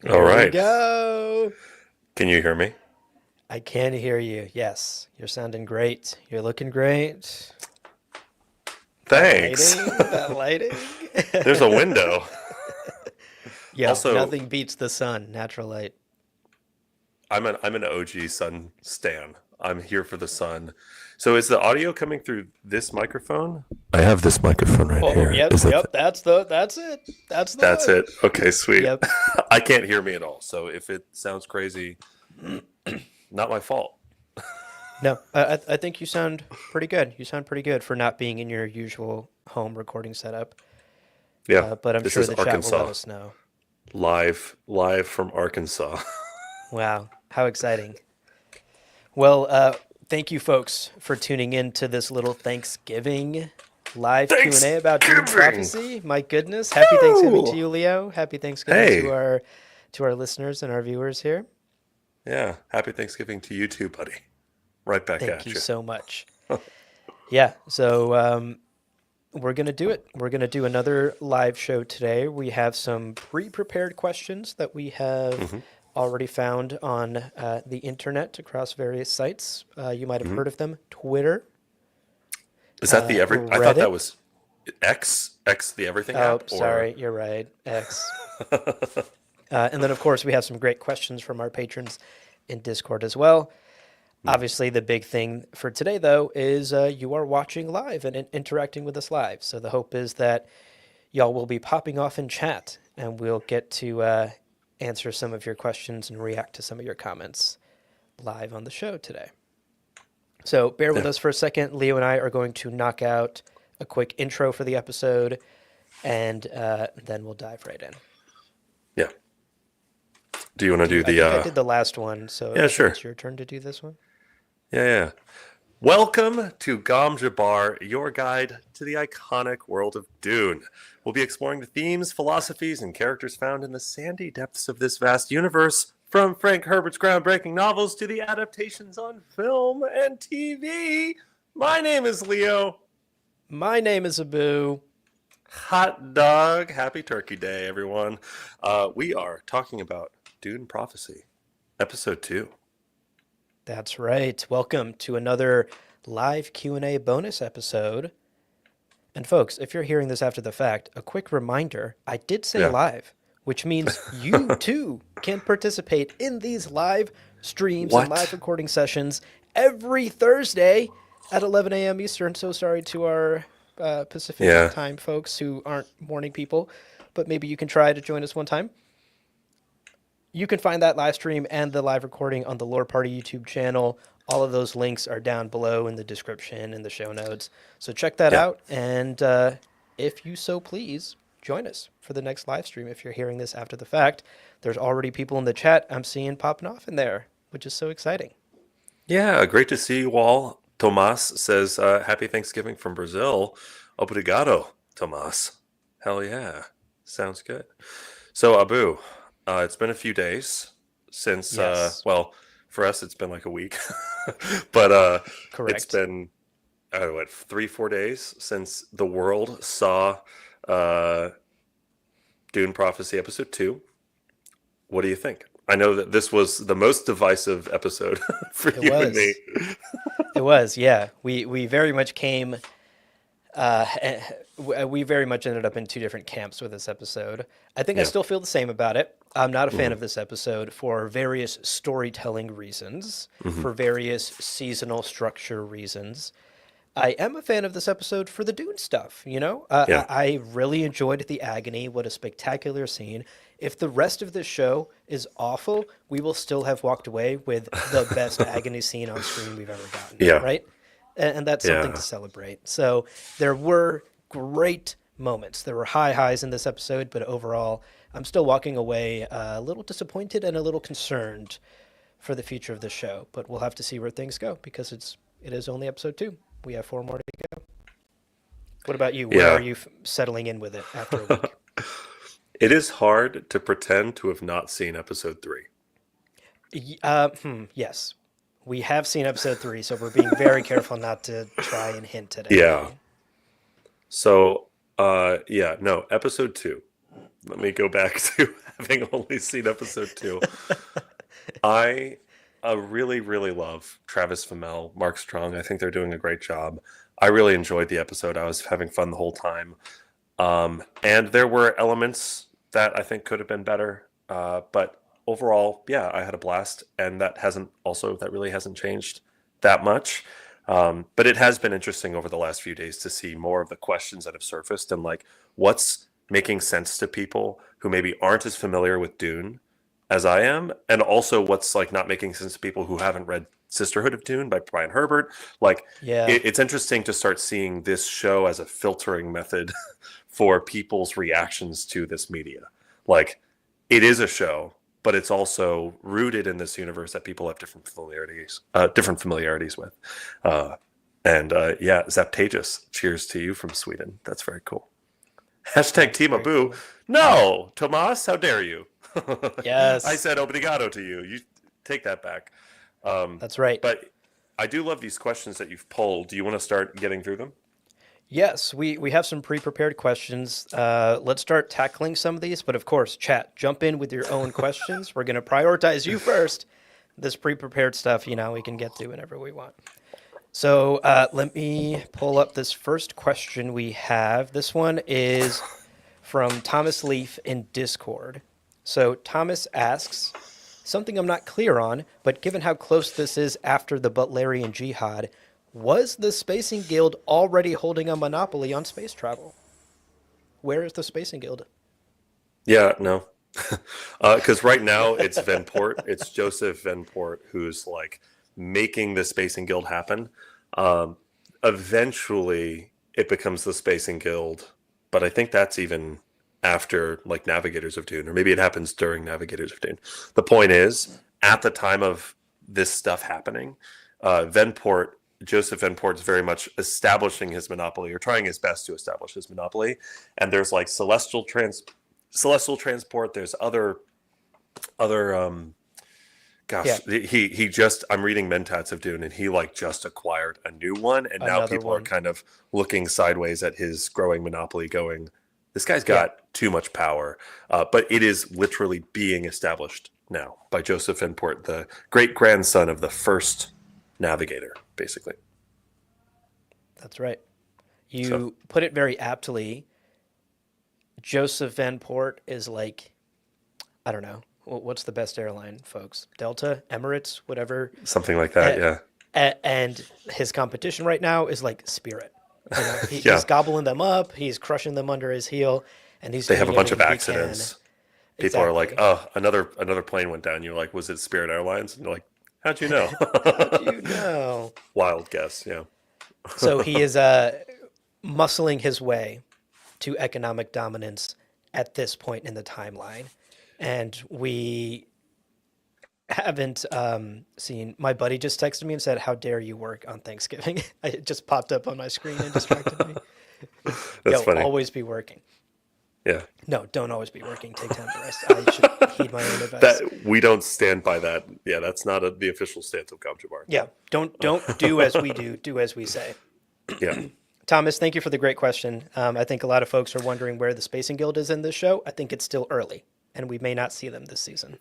All Here we right. go. Can you hear me? I can hear you. Yes, you're sounding great. You're looking great. That Thanks. lighting, that lighting. There's a window. Yo, Also, nothing beats the sun, natural light. I'm an OG Sun stan. I'm here for the sun. So is the audio coming through this microphone? I have this microphone right Oh, here. yep, Is that yep. That's it. That's the that's one. it? Okay, sweet. Yep. I can't hear me at all. So if it sounds crazy, not my fault. No, I think you sound pretty good. You sound pretty good for not being in your usual home recording setup. Yeah. But I'm This sure is the chat will let Arkansas. us know. Live from Arkansas. Wow, how exciting. Well, thank you folks for tuning in to this little Thanksgiving live Q&A about Dune Thanksgiving. prophecy. My goodness, happy Thanksgiving to Woo! you, Leo. Happy Thanksgiving Hey. to our listeners and our viewers here. Yeah. Happy Thanksgiving to you too, buddy. Right back Thank at you you. so much. Yeah, so we're going to do it. We're going to do another live show today. We have some pre-prepared questions that we have hmm already found on the internet across various sites. You might have hmm heard of them: Twitter, Is that the every? I thought that Reddit. was X, the everything Oh, app, or sorry, you're right. X. And then, of course, we have some great questions from our patrons in Discord as well. Hmm. Obviously, the big thing for today, though, is you are watching live and interacting with us live. So the hope is that y'all will be popping off in chat and we'll get to answer some of your questions and react to some of your comments live on the show today. So bear with yeah, us for a second. Leo and I are going to knock out a quick intro for the episode, and then we'll dive right in. yeah. Do you want to do I the? think I did the last one, so Yeah, I think sure. it's your turn to do this one. Yeah, yeah. Welcome to Gom Jabbar, your guide to the iconic world of Dune. We'll be exploring the themes, philosophies, and characters found in the sandy depths of this vast universe, from Frank Herbert's groundbreaking novels to the adaptations on film and TV. My name is Leo. My name is Abu. Hot dog. Happy Turkey Day, everyone. We are talking about Dune Prophecy, Episode 2. That's right. Welcome to another live Q&A bonus episode. And folks, if you're hearing this after the fact, a quick reminder, I did say Yeah. live, which means you too can participate in these live streams and live What? recording sessions every Thursday at 11 a.m. Eastern. So sorry to our Pacific Yeah. time folks who aren't morning people, but maybe you can try to join us one time. You can find that live stream and the live recording on the Lore Party YouTube channel. All of those links are down below in the description and the show notes. So check that Yeah. out. And if you so please, join us for the next live stream. If you're hearing this after the fact, there's already people in the chat I'm seeing popping off in there, which is so exciting. Yeah. Great to see you all. Tomas says, Happy Thanksgiving from Brazil. Obrigado, Tomas. Hell yeah. Sounds good. So, Abu, it's been a few days since, Yes, well, for us, it's been like a week, but it's correct. been, I don't know, what, 3, 4 days since the world saw uh, Dune Prophecy Episode 2. What do you think? I know that this was the most divisive episode for It you and me. was. It was, yeah. We very much came Uh, we very much ended up in two different camps with this episode. I think I Yeah. still feel the same about it. I'm not a fan hmm of this episode for various storytelling reasons, hmm for various seasonal structure reasons. I am a fan of this episode for the Dune stuff, you know? Yeah. I really enjoyed the agony. What a spectacular scene. If the rest of this show is awful, we will still have walked away with the best agony scene on screen we've ever gotten, Yeah. right? And that's something to Yeah. celebrate. So there were great moments. There were high highs in this episode, but overall, I'm still walking away a little disappointed and a little concerned for the future of the show. But we'll have to see where things go because it is only episode 2. We have 4 more to go. What about you? Where are Yeah. you settling in with it after a week? It is hard to pretend to have not seen episode 3. Yes, we have seen episode 3, so we're being very careful not to try and hint at Yeah. anything. So, yeah, no, episode 2. let me go back to having only seen episode 2. I really, really love Travis Fimmel, Mark Strong. I think they're doing a great job. I really enjoyed the episode. I was having fun the whole time. And there were elements that I think could have been better. But overall, yeah, I had a blast. And that really hasn't changed that much. But it has been interesting over the last few days to see more of the questions that have surfaced and like what's making sense to people who maybe aren't as familiar with Dune as I am, and also what's like not making sense to people who haven't read Sisterhood of Dune by Brian Herbert. Like Yeah. it's interesting to start seeing this show as a filtering method for people's reactions to this media. Like it is a show, but it's also rooted in this universe that people have different familiarities with. Yeah, Zaptagus, cheers to you from Sweden. That's very cool. Hashtag Team Very Abu. cool. No, Tomas, how dare you? I Yes, said obrigado to you. You take that back. that's right. But I do love these questions that you've pulled. Do you want to start getting through them? Yes, we have some pre-prepared questions. Let's start tackling some of these, but of course, chat, jump in with your own questions. We're going to prioritize you first. This pre-prepared stuff, we can get to whenever we want. So let me pull up this first question we have. This one is from Thomas Leaf in Discord. So Thomas asks, something I'm not clear on, but given how close this is after the Butlerian Jihad, was the Spacing Guild already holding a monopoly on space travel? Where is the Spacing Guild? Yeah, no. Because right now it's Venport. It's Joseph Venport who's like making the Spacing Guild happen. Um, Eventually, it becomes the Spacing Guild, but I think that's even after like Navigators of Dune, or maybe it happens during Navigators of Dune. The point is, at the time of this stuff happening, Venport, Joseph Venport is very much establishing his monopoly or trying his best to establish his monopoly. And there's like celestial transport. There's other Yeah, gosh, he just I'm reading Mentats of Dune and he like just acquired a new one and now another people are one. kind of looking sideways at his growing monopoly going, this guy's Yeah, got too much power. But it is literally being established now by Joseph Import, the great grandson of the first navigator, basically. that's right. So You put it very aptly. Joseph Van Port is like, I don't know, what's the best airline, folks? Delta, Emirates, whatever. something like that, A- yeah. and his competition right now is like Spirit. Yeah. He's gobbling them up, he's crushing them under his heel, and he's They have a doing bunch of everything he can. accidents. People are like, Exactly. oh, another plane went down. You're like, was it Spirit Airlines? And you're like, how'd you know? How'd you know? Wild guess, yeah. So he is muscling his way to economic dominance at this point in the timeline. And we haven't seen. My buddy just texted me and said, "How dare you work on Thanksgiving?" It just popped up on my screen and distracted me. That's Yo, funny. always be working. Yeah. No, don't always be working. Take time to rest. I should heed my own advice. That we don't stand by that. Yeah, that's not the official stance of Gomjabar. Yeah, don't do as we do. Do as we say. Yeah. Thomas, thank you for the great question. I think a lot of folks are wondering where the Spacing Guild is in this show. I think it's still early, and we may not see them this season.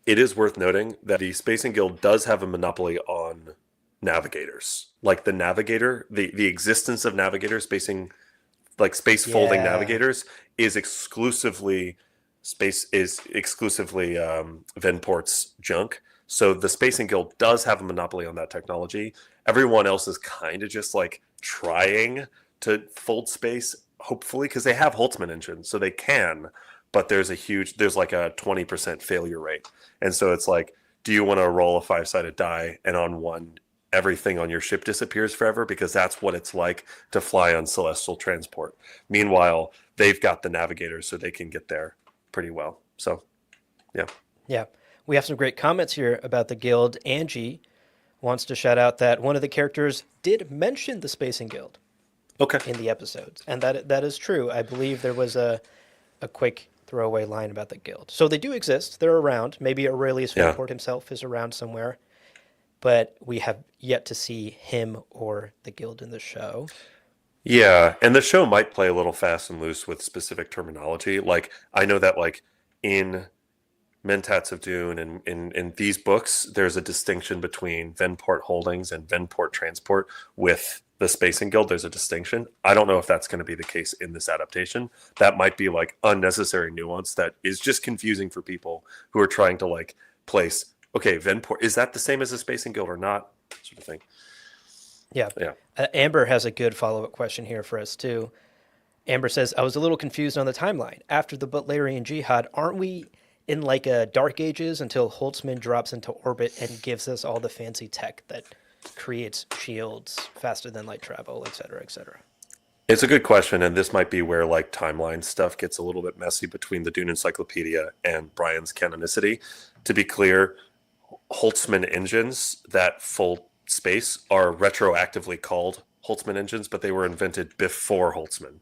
It is worth noting that the Spacing Guild does have a monopoly on navigators. Like the navigator, the existence of navigators, space folding Yeah, navigators is exclusively Venport's junk. So the Spacing Guild does have a monopoly on that technology. Everyone else is kind of just like trying to fold space, hopefully, because they have Holtzman engines, so they can. But there's like a 20% failure rate, and so it's like, do you want to roll a 5-sided die and on one everything on your ship disappears forever because that's what it's like to fly on celestial transport. Meanwhile, they've got the navigators so they can get there pretty well. So, yeah. yeah. We have some great comments here about the guild. Angie wants to shout out that one of the characters did mention the Spacing Guild Okay. in the episodes, and that is true. I believe there was a quick throwaway line about the guild. So they do exist. They're around. Maybe Aurelius Yeah. Vanport himself is around somewhere, but we have yet to see him or the guild in the show. Yeah, and the show might play a little fast and loose with specific terminology. Like I know that like in Mentats of Dune and in these books, there's a distinction between Venport Holdings and Venport Transport with the Spacing Guild. There's a distinction. I don't know if that's going to be the case in this adaptation. That might be like unnecessary nuance that is just confusing for people who are trying to like place, okay, Venport, is that the same as the Spacing Guild or not? Sort of thing. Yeah. Yeah. Amber has a good follow-up question here for us too. Amber says, I was a little confused on the timeline. After the Butlerian Jihad, aren't we in like a Dark Ages until Holtzman drops into orbit and gives us all the fancy tech that creates shields faster than light travel, et cetera, et cetera? It's a good question, and this might be where like timeline stuff gets a little bit messy between the Dune Encyclopedia and Brian's canonicity. To be clear, Holtzman engines that full space are retroactively called Holtzman engines, but they were invented before Holtzman.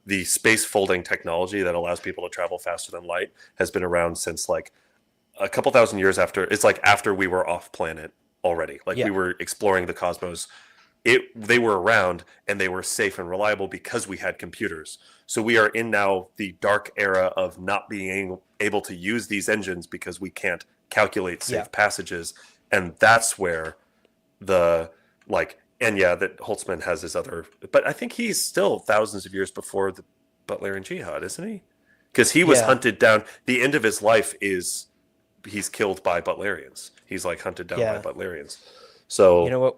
The space folding technology that allows people to travel faster than light has been around since like a couple thousand years after. It's like after we were off planet already, like Yeah. we were exploring the cosmos. They were around and they were safe and reliable because we had computers. So we are in now the dark era of not being able to use these engines because we can't calculate safe Yeah. passages, and that's where the like and yeah, that Holtzman has his other, but I think he's still thousands of years before the Butlerian Jihad, isn't he? Because he was Yeah. hunted down. The end of his life is he's killed by Butlerians. He's like hunted down by Yeah. Butlerians. You So know what?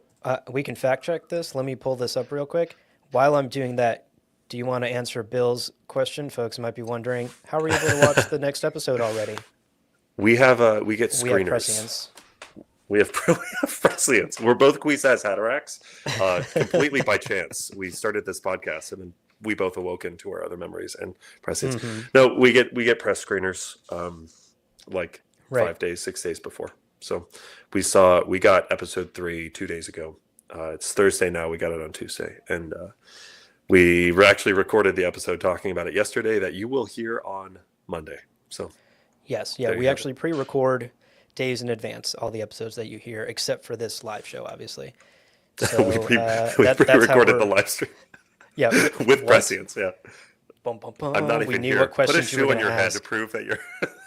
We can fact check this. Let me pull this up real quick. While I'm doing that, do you want to answer Bill's question? Folks might be wondering, how are we able to watch the next episode already? we get We have screeners. prescience. We have prescience. We're both Kwisatz Haderachs, completely by chance. We started this podcast and then we both awoken to our other memories and prescience. Mm-hmm. No, we get press screeners like Right. 5 days, 6 days before. So we got episode 3 2 days ago. It's Thursday now. We got it on Tuesday, and we actually recorded the episode talking about it yesterday that you will hear on Monday. So Yes. Yeah. there We you have it. actually pre-record days in advance all the episodes that you hear, except for this live show, obviously. So we that's how pre-recorded the we're. live stream Yeah. with What? prescience. Yeah, Bum, bum, I'm not bum. We even knew here. what Put a questions you were shoe on going to your head to ask. prove that you're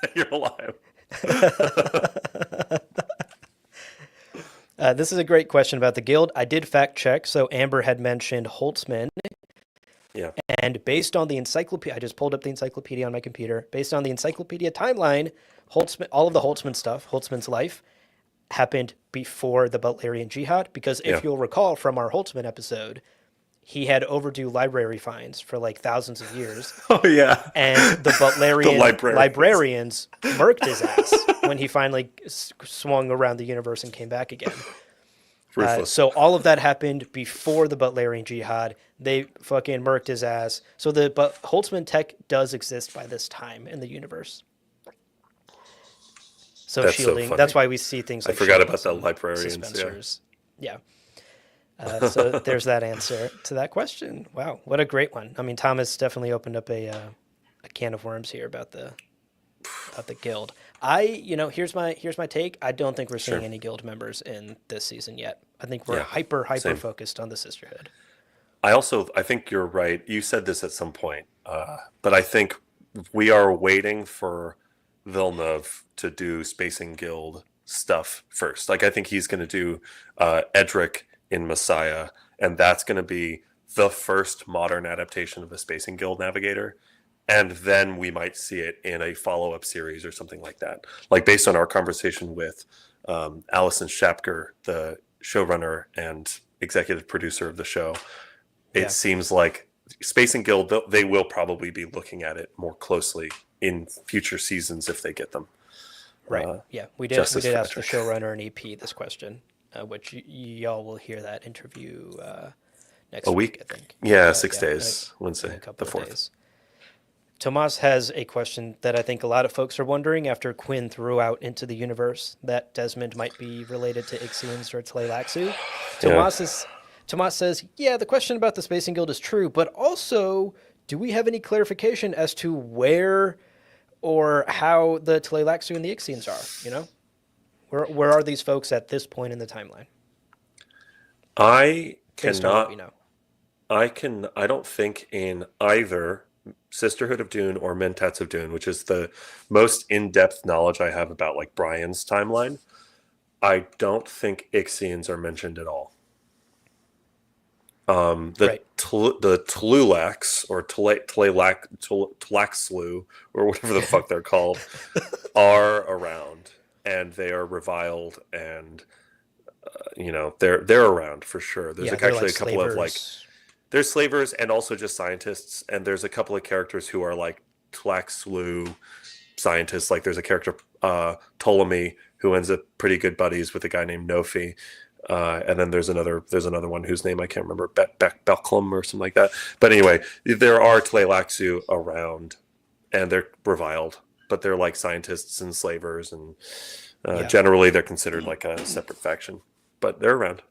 that you're alive. This is a great question about the guild. I did fact check. So Amber had mentioned Holtzman. Yeah, And based on the encyclopedia, I just pulled up the encyclopedia on my computer. Based on the encyclopedia timeline, Holtzman, all of the Holtzman stuff, Holtzman's life, happened before the Butlerian Jihad. Because yeah. if you'll recall from our Holtzman episode, he had overdue library fines for like thousands of years. Oh yeah, And the the Butlerian librarians. librarians murked his ass when he finally swung around the universe and came back again. Ruthless. So all of that happened before the Butlerian Jihad. They fucking murked his ass. So but Holtzman tech does exist by this time in the universe. So That's so shielding. funny. That's why we see things I like forgot shields about the and librarians. Yeah. suspensors. Yeah. So there's that answer to that question. Wow, what a great one. I mean, Thomas definitely opened up a can of worms here about the guild. Here's my take. I don't think we're seeing Sure. any guild members in this season yet. I think we're Yeah, hyper same. focused on the Sisterhood. I think you're right. You said this at some point, but I think we are waiting for Villeneuve to do Spacing Guild stuff first. Like I think he's going to do Edric in Messiah, and that's going to be the first modern adaptation of a Spacing Guild navigator. And then we might see it in a follow-up series or something like that. Like based on our conversation with Alison Shapker, the showrunner and executive producer of the show, it Yeah. seems like Space and Guild, they will probably be looking at it more closely in future seasons if they get them. Right. Uh, Yeah. We did Justice ask the Patrick. showrunner and EP this question, which y'all will hear that interview next A week, week? I think. Yeah, 6 yeah, days. in Wednesday, a couple the of 4th. days. Tomas has a question that I think a lot of folks are wondering after Quinn threw out into the universe that Desmond might be related to Ixians or Tleilaxu. Tomas says, yeah, the question about the Spacing Guild is true, but also, do we have any clarification as to where or how the Tleilaxu and the Ixians are? You know, where are these folks at this point in the timeline? I Based on what we cannot know. I don't think in either Sisterhood of Dune or Mentats of Dune, which is the most in-depth knowledge I have about like Brian's timeline, I don't think Ixians are mentioned at all. Right. The Tlulax or Tlaxlu or whatever the fuck they're called are around, and they are reviled, and they're around for sure. There's Yeah, they're actually like a couple of like slavers. there's slavers and also just scientists, and there's a couple of characters who are like Tlaxlu scientists. Like there's a character Ptolemy who ends up pretty good buddies with a guy named Nofi. And then there's another one whose name I can't remember, Belklum or something like that. But anyway, there are Tleilaxu around, and they're reviled, but they're like scientists and slavers, and Yeah. generally they're considered like a separate faction, but they're around.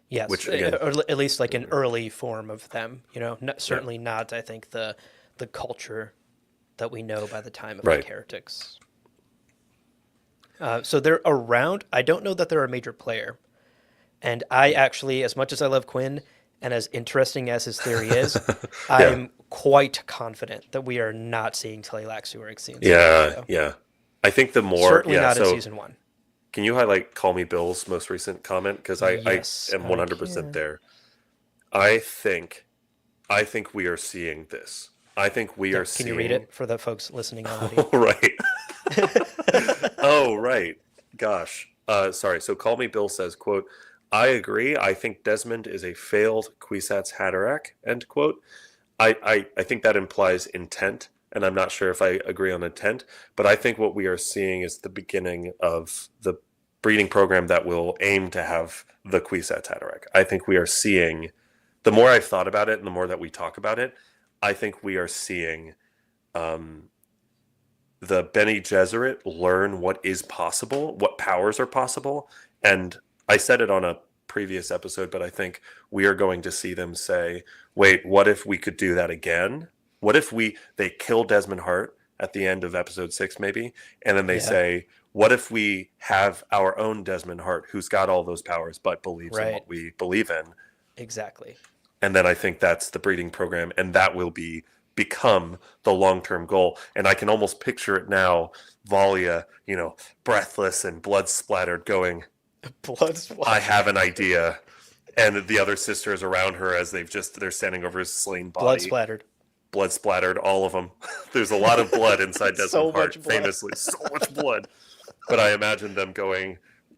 Yes, Which again, or at least like an early form of them. yeah, Certainly not. I think the culture that we know by the time of like right. heretics. So they're around. I don't know that they're a major player. And I actually, as much as I love Quinn and as interesting as his theory is, Yeah, I'm quite confident that we are not seeing Tleilaxu or Ixians in this yeah, show. yeah. I think the more, Certainly yeah. not in So season one. can you highlight Call Me Bill's most recent comment? Because I Yes, am I 100% can. there. I think I think we are seeing this. I think we are Yep. Can you read seeing. it for the folks listening on audio? Right. Oh, right. Gosh. Sorry. So Call Me Bill says, quote, I agree. I think Desmond is a failed Kwisatz Haderach, end quote. I think that implies intent, and I'm not sure if I agree on intent, but I think what we are seeing is the beginning of the breeding program that will aim to have the Kwisatz Haderach. I think we are seeing, the more I've thought about it and the more that we talk about it, I think we are seeing um, the Bene Gesserit learn what is possible, what powers are possible. And I said it on a previous episode, but I think we are going to see them say, wait, what if we could do that again? What if they kill Desmond Hart at the end of episode 6, maybe? And then they Yeah, say, what if we have our own Desmond Hart who's got all those powers but believes in right. what we believe in? Exactly. And then I think that's the breeding program, and that will become the long-term goal. And I can almost picture it now, Valya, breathless and blood splattered, going, Blood I splatter. have an idea. And the other sisters around her, as they're standing over his slain Blood body, splattered. blood splattered, all of them. There's a lot of blood inside Desmond So Hart, much blood. famously, so much blood. But I imagine them going,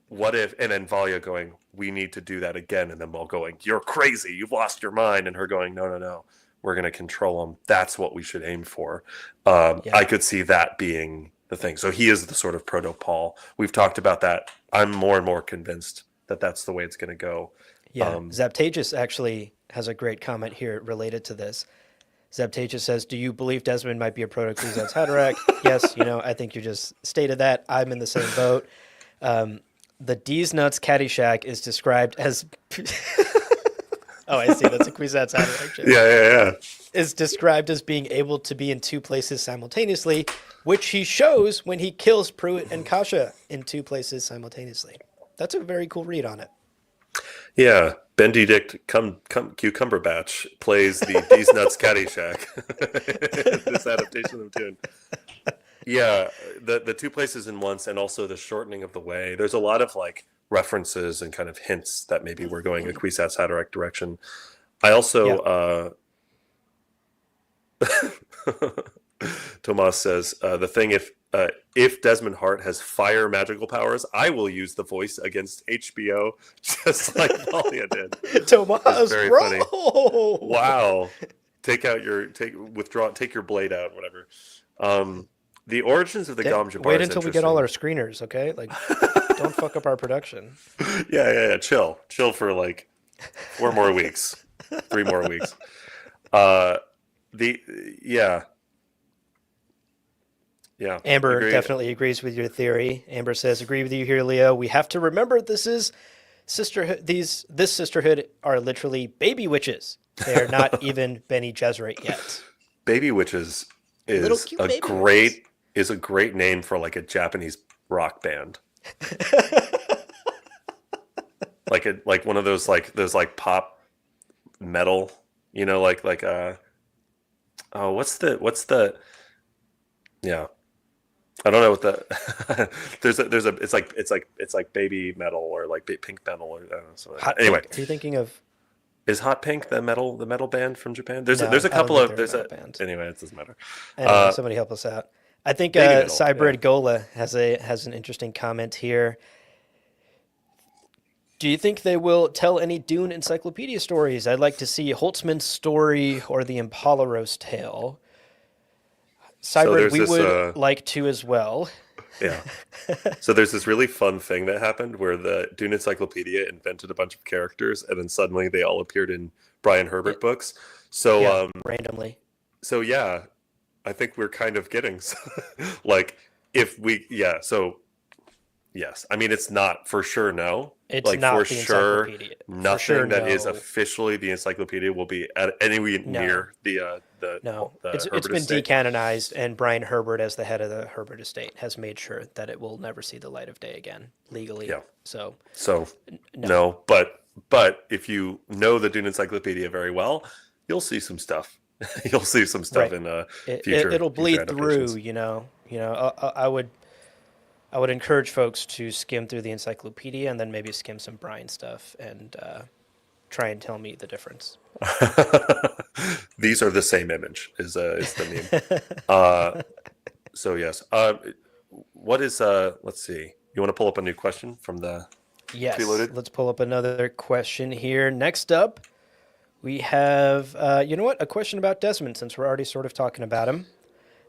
what if, and then Valya going, we need to do that again. And them all going, you're crazy. You've lost your mind. And her going, no, no, no. We're going to control them. That's what we should aim for. Yeah. I could see that being the thing. So he is the sort of proto Paul. We've talked about that. I'm more and more convinced that that's the way it's going to go. Yeah. Zaptagus actually has a great comment here related to this. Zaptagus says, do you believe Desmond might be a Proto-Kwisatz Haderach? Yes, I think you just stated that. I'm in the same boat. The D's Nuts Caddyshack is described as... Oh, I see. That's a Kwisatz Haderach joke. Yeah, yeah, yeah. Is described as being able to be in two places simultaneously, which he shows when he kills Pruitt and Kasha in two places simultaneously. That's a very cool read on it. Yeah, Benedict Cucumberbatch plays the These Nuts Caddyshack. This adaptation of Dune. Yeah, the two places in once, and also the shortening of the way. There's a lot of like references and kind of hints that maybe we're going a Kwisatz Haderach direction. I Yeah. also Tomas says the thing if Desmond Hart has fire magical powers, I will use the voice against HBO just like Valya did. Tomas, Very bro. funny. Wow. Take your blade out, whatever. The origins of the Gom Jabbar Wait is until we get all interesting. our screeners, okay? Like, don't fuck up our production. Yeah. Chill for like 4 more weeks, 3 more weeks. Uh, the yeah, yeah. Amber Agreed. definitely agrees with your theory. Amber says, "Agree with you here, Leo. We have to remember this is sisterhood. This sisterhood are literally baby witches. They are not even Bene Gesserit yet. Baby Witches Little is cute a baby witches. great name for like a Japanese rock band. Like one of those like pop metal, oh, yeah. I don't know what the it's like baby metal or like pink metal or I don't know, something like Hot that. Anyway, Pink? Are you thinking of? is Hot Pink the metal band from Japan? There's No, a I don't couple think of they're a there's metal a band. anyway, it doesn't matter. Anyway, Uh, somebody help us out. I think baby metal, yeah. Cybrid Gola has an interesting comment here. Do you think they will tell any Dune encyclopedia stories? I'd like to see Holtzman's story or the Impalaros tale. So Cybrid, there's we this would like to as well. yeah. So there's this really fun thing that happened where the Dune Encyclopedia invented a bunch of characters, and then suddenly they all appeared in Brian Yeah, Herbert books. So yeah, randomly. so yeah, I think we're kind of getting like if we yeah. So yes, I mean it's not for sure. No, It's like for not the sure, encyclopedia. For sure, nothing that is no. officially the encyclopedia will be at anywhere No. near No, the it's Herbert been estate. decanonized, and Brian Herbert, as the head of the Herbert estate, has made sure that it will never see the light of day again legally. Yeah. So, So no, no, but if you know the Dune Encyclopedia very well, you'll see some stuff. You'll see some stuff right. in It will future bleed through. adaptations. I would encourage folks to skim through the encyclopedia and then maybe skim some Brian stuff and try and tell me the difference. These are the same image is the meme. So yes. What is let's see. You want to pull up a new question from the Yes, preloaded? let's pull up another question here. Next up, we have, you know what, a question about Desmond, since we're already sort of talking about him.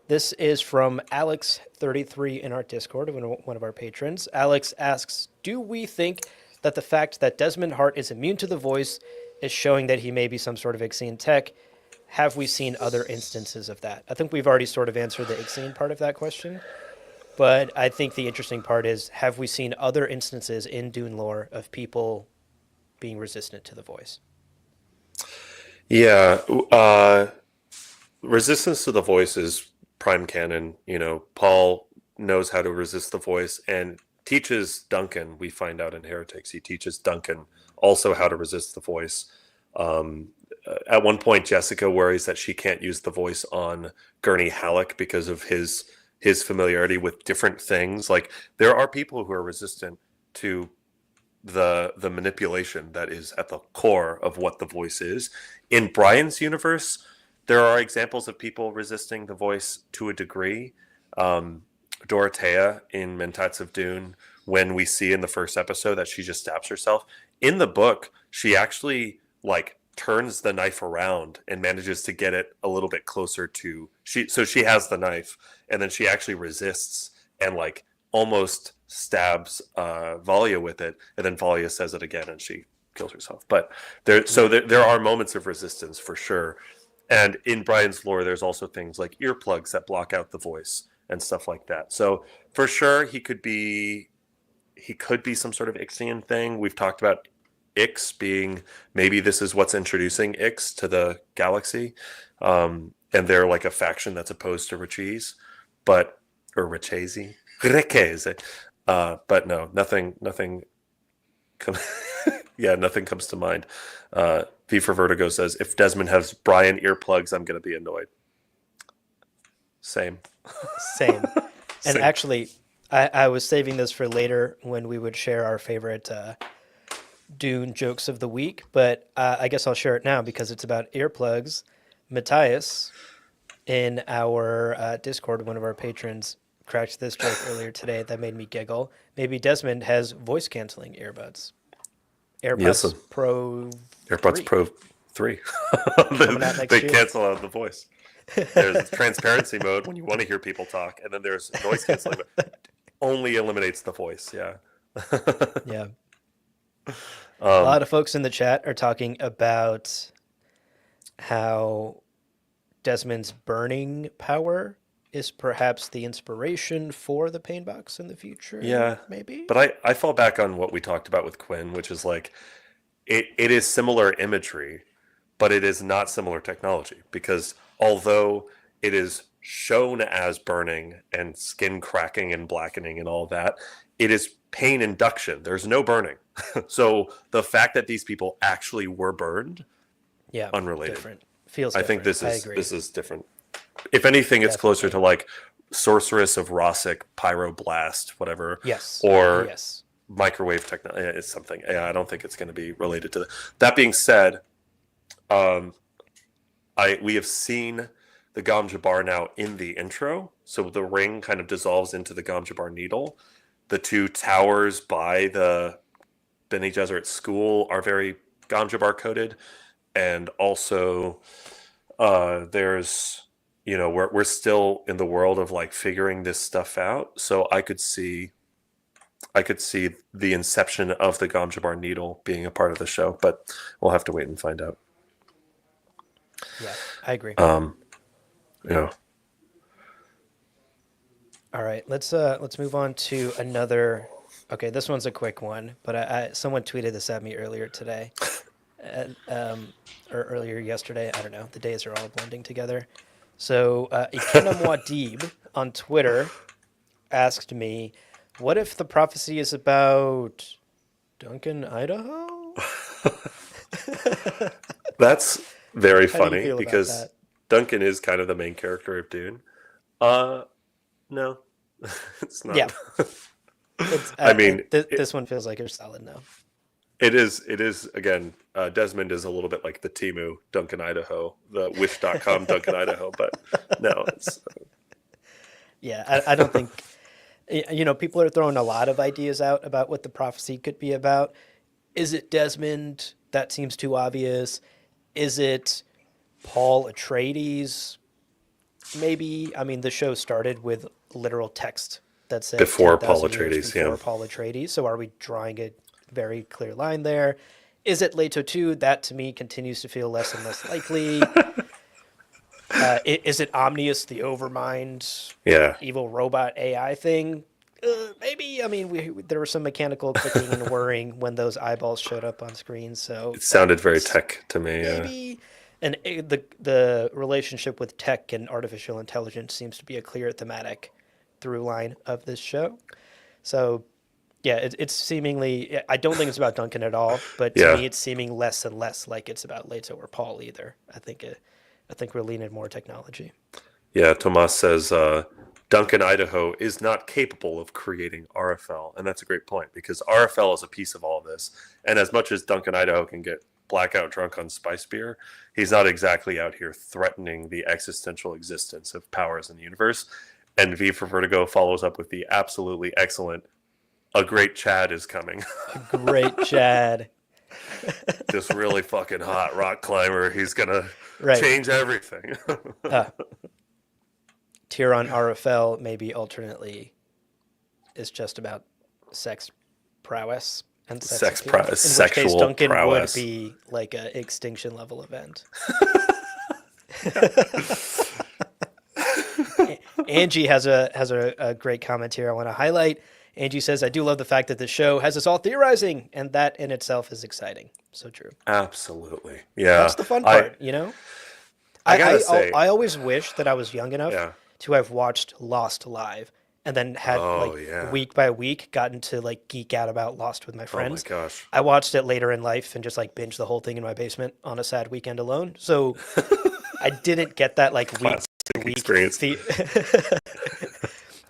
This is from Alex33 in our Discord, one of our patrons. Alex asks, do we think that the fact that Desmond Hart is immune to the voice is showing that he may be some sort of Ixian tech? Have we seen other instances of that? I think we've already sort of answered the Ixian part of that question. But I think the interesting part is, have we seen other instances in Dune lore of people being resistant to the voice? Yeah. Resistance to the voice is prime canon. Paul knows how to resist the voice and teaches Duncan. We find out in Heretics, he teaches Duncan also how to resist the voice. At one point, Jessica worries that she can't use the voice on Gurney Halleck because of his familiarity with different things. Like there are people who are resistant to the manipulation that is at the core of what the voice is. In Brian's universe, there are examples of people resisting the voice to a degree. Dorothea in Mentats of Dune, when we see in the first episode that she just stabs herself. In the book, she actually like turns the knife around and manages to get it a little bit closer to so she has the knife and then she actually resists and like almost stabs Valya with it, and then Valya says it again and she kills herself. But there are moments of resistance for sure. And in Brian's lore, there's also things like earplugs that block out the voice and stuff like that. So for sure, he could be some sort of Ixian thing. We've talked about Ix being maybe this is what's introducing Ix to the galaxy, and they're like a faction that's opposed to Rachese, or Rachese, but no, nothing. Yeah, nothing comes to mind. V for Vertigo says, if Desmond has Brian earplugs, I'm going to be annoyed. Same. Same. And Same. actually, I was saving this for later when we would share our favorite Dune jokes of the week, but I guess I'll share it now because it's about earplugs. Matthias, in our Discord, one of our patrons, cracked this joke earlier today that made me giggle. Maybe Desmond has voice-canceling earbuds. AirPods Yes, Pro AirPods 3 Pro 3. coming out next They year. cancel out the voice. There's transparency mode when you want to hear people talk, and then there's noise canceling mode. Only eliminates the voice, yeah. Yeah. A lot of folks in the chat are talking about how Desmond's burning power is perhaps the inspiration for the pain box in the future. Yeah, Maybe. but I fall back on what we talked about with Quinn, which is like it is similar imagery, but it is not similar technology because although it is shown as burning and skin cracking and blackening and all that, it is pain induction. There's no burning. So the fact that these people actually were burned Yeah, unrelated. different. Feels I different. think I agree. this is different. If anything, it's closer to Definitely. like Sorceress of Rossic, Pyroblast, whatever, Yes. or Yes. microwave technology. It's something. Yeah, I don't think it's going to be related to that. That being said, um, we have seen the Gom Jabbar now in the intro, so the ring kind of dissolves into the Gom Jabbar needle. The two towers by the Bene Gesserit school are very Gom Jabbar coded, and also there's we're still in the world of like figuring this stuff out. So I could see the inception of the Gom Jabbar needle being a part of the show, but we'll have to wait and find out. Yeah, I agree. Um, you know, All right, let's move on to another. Okay, this one's a quick one, but someone tweeted this at me earlier today, uh, um, or earlier yesterday. I don't know. The days are all blending together. So Ikenamwadib on Twitter asked me, "What if the prophecy is about Duncan, Idaho?" that's very How do you funny feel about because that? Duncan is kind of the main character of Dune. No, it's Yeah, not. it's I mean, this one feels like a solid no. it is. It is again. Desmond is a little bit like the Timu Duncan Idaho, the Wish.com Duncan Idaho, but no, it's Yeah, I don't think people are throwing a lot of ideas out about what the prophecy could be about. Is it Desmond? That seems too obvious. Is it Paul Atreides? Maybe. I mean, the show started with literal text that said before Paul 10,000 years Atreides. Yeah, before Paul Atreides. So are we drawing a very clear line there? Is it Leto 2? That to me continues to feel less and less likely. Is it Omnius, the Overmind, yeah. evil robot AI thing? Maybe. I mean, there was some mechanical clicking and whirring when those eyeballs showed up on screen, so It sounded very it's tech to me. Yeah, maybe. And the relationship with tech and artificial intelligence seems to be a clear thematic through line of this show. So yeah, it's seemingly. I don't think it's about Duncan at all, but to yeah, me, it's seeming less and less like it's about Leto or Paul either. I think we're leaning more technology. yeah. Tomas says Duncan Idaho is not capable of creating RFL, and that's a great point because RFL is a piece of all of this. And as much as Duncan Idaho can get blackout drunk on spice beer, he's not exactly out here threatening the existential existence of powers in the universe. And V for Vertigo follows up with the absolutely excellent "A great Chad is coming." Great, Chad. This really fucking hot rock climber. He's gonna Right. change everything. Tyrion RFL maybe alternately is just about sex prowess and sex appeal. In which case Sexual Duncan would prowess. be like an extinction level event. Angie has a great comment here I want to highlight. Angie says, "I do love the fact that the show has us all theorizing, and that in itself is exciting." So true. Absolutely, yeah. That's the fun part, you know? I gotta say, I always wish that I was young enough yeah. to have watched Lost live and then had Oh like yeah. week by week gotten to like geek out about Lost with my Oh my friends. gosh. I watched it later in life and just like binged the whole thing in my basement on a sad weekend alone. So I didn't get that like week to week experience.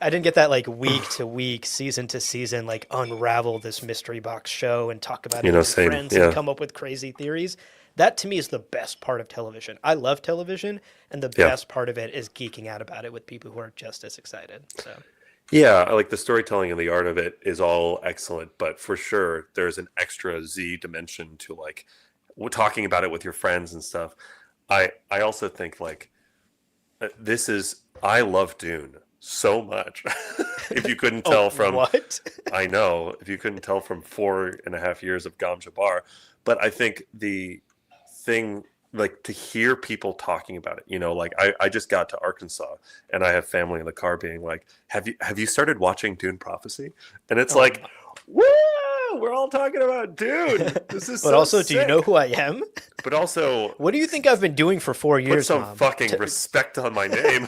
I didn't get that like week to week, season to season, like unravel this mystery box show and talk about it with Same. friends Yeah. and come up with crazy theories. That to me is the best part of television. I love television, and the Yeah. best part of it is geeking out about it with people who are just as excited. So Yeah, I like the storytelling and the art of it is all excellent, but for sure there's an extra Z dimension to like talking about it with your friends and stuff. I also think like I love Dune so much. If you couldn't tell from what? I know if you couldn't tell from 4.5 years of Gom Jabbar, but I think the thing like to hear people talking about it, like I just got to Arkansas and I have family in the car being like, have you started watching Dune Prophecy? And it's like, woo, we're all talking about Dune. This is But so also, sick. do you know who I am? But also, What do you think I've been doing for 4 put years, some Mom? fucking respect on my name.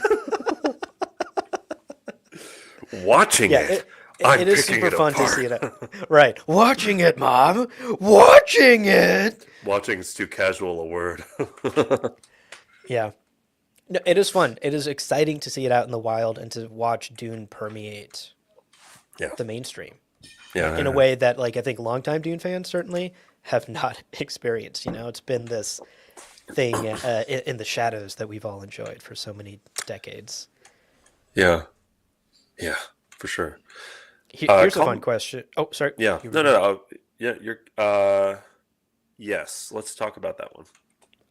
Watching Yeah, it. I'm it is picking super it fun to see it. apart. Right. Watching it, Mom. Watching it. Watching is too casual a word. Yeah. No, it is fun. It is exciting to see it out in the wild and to watch Dune permeate Yeah, the mainstream, right? In a yeah, way that, like, I think longtime Dune fans certainly have not experienced. It's been this thing in the shadows that we've all enjoyed for so many decades. yeah, yeah, for sure. Here's a fun Come, question. Oh, sorry. yeah, You were no, no, gonna. no. Yeah, you're. Yes, let's talk about that one.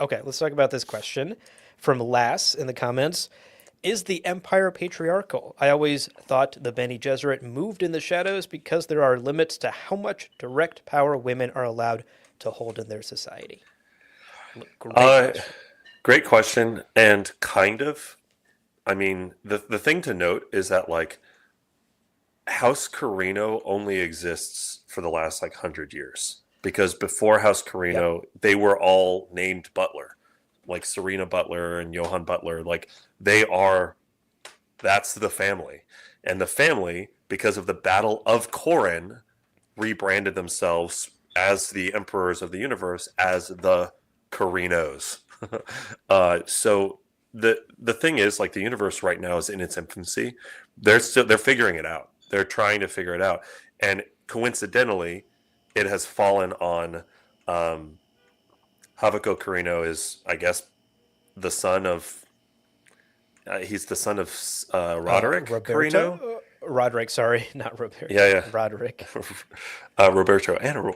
Okay, let's talk about this question from Lass in the comments. Is the Empire patriarchal? I always thought the Bene Gesserit moved in the shadows because there are limits to how much direct power women are allowed to hold in their society. Great Uh, question. Great question, and kind of. I mean, the thing to note is that like House Carino only exists for the last like 100 years because before House Yep. Carino, they were all named Butler, like Serena Butler and Johann Butler. Like they are, that's the family, and the family, because of the Battle of Corin, rebranded themselves as the emperors of the universe as the Carinos. So the thing is, like the universe right now is in its infancy. They're figuring it out. They're trying to figure it out, and coincidentally, it has fallen on Havako Carino is, I guess, the son of. He's the son of Roderick Carino. Roberto? Roderick, sorry, not Roberto. Yeah, Roderick. yeah. Roberto and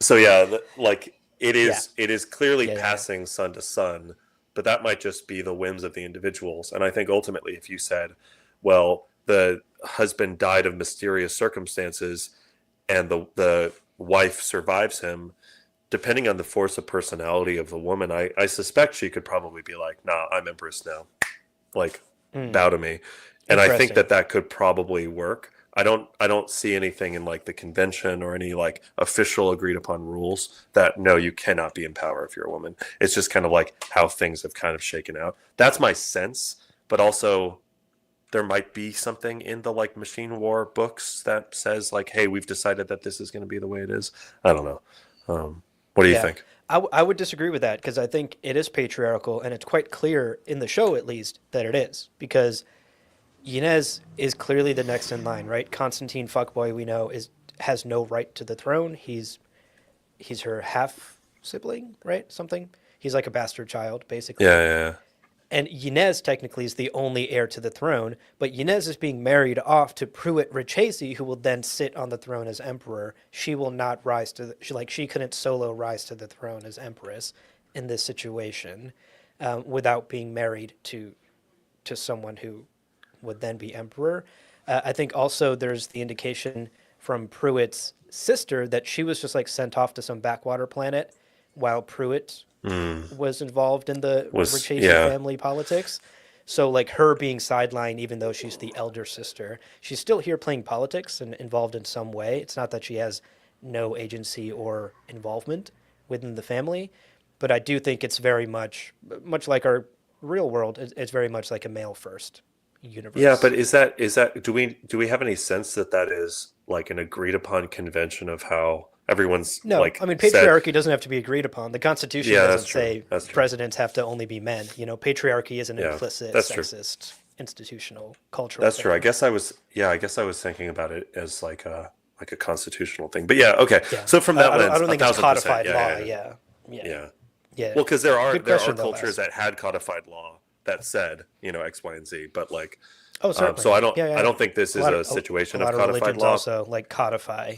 so yeah, like Yeah. it is clearly Yeah, yeah, yeah. passing son to son, but that might just be the whims of the individuals. And I think ultimately, if you said, well, the husband died of mysterious circumstances, and the wife survives him, depending on the force of personality of the woman, I suspect she could probably be like, nah, I'm empress now, like Hmm. bow to me. And I think Interesting. that that could probably work. I don't see anything in like the convention or any like official agreed upon rules that no, you cannot be in power if you're a woman. It's just kind of like how things have kind of shaken out. That's my sense, but also there might be something in the like machine war books that says like, hey, we've decided that this is going to be the way it is. I don't know. What do you Yeah. think? I would disagree with that because I think it is patriarchal and it's quite clear in the show, at least, that it is. Because Yanez is clearly the next in line, right? Constantine fuckboy, we know, is has no right to the throne. He's her half sibling, right? Something. He's like a bastard child, basically. Yeah, yeah, And Yanez technically is the only heir to the throne, but Yanez is being married off to Pruitt Richesi, who will then sit on the throne as emperor. She will not rise to she couldn't solo rise to the throne as empress in this situation without being married to someone who would then be emperor. I think also there's the indication from Pruitt's sister that she was just like sent off to some backwater planet while Pruitt yeah. was involved in the Richesi Yeah. family politics. So like her being sidelined, even though she's the elder sister, she's still here playing politics and involved in some way. It's not that she has no agency or involvement within the family, but I do think it's very much like our real world. It's very much like a male first Yeah, but universe. is that do we have any sense that that is like an agreed upon convention of how everyone's No, I like mean said? patriarchy doesn't have to be agreed upon. The Constitution Yeah, that's doesn't true. say That's true. presidents have to only be men. Patriarchy is an Yeah, implicit that's true. sexist institutional cultural That's true. I thing. guess I was yeah, I guess I was thinking about it as like a constitutional thing. But yeah, okay. Yeah, So from that I lens, don't a think it's thousand percent. codified Yeah, law. yeah, yeah. Yeah, yeah, Yeah. yeah. Well, because Good there are question though, cultures Les. that had codified law that said, you know, X, Y, and Z. But like, Oh, certainly. so Yeah, yeah, I yeah. don't think this A is lot of a a situation of lot of codified religions law. also like codify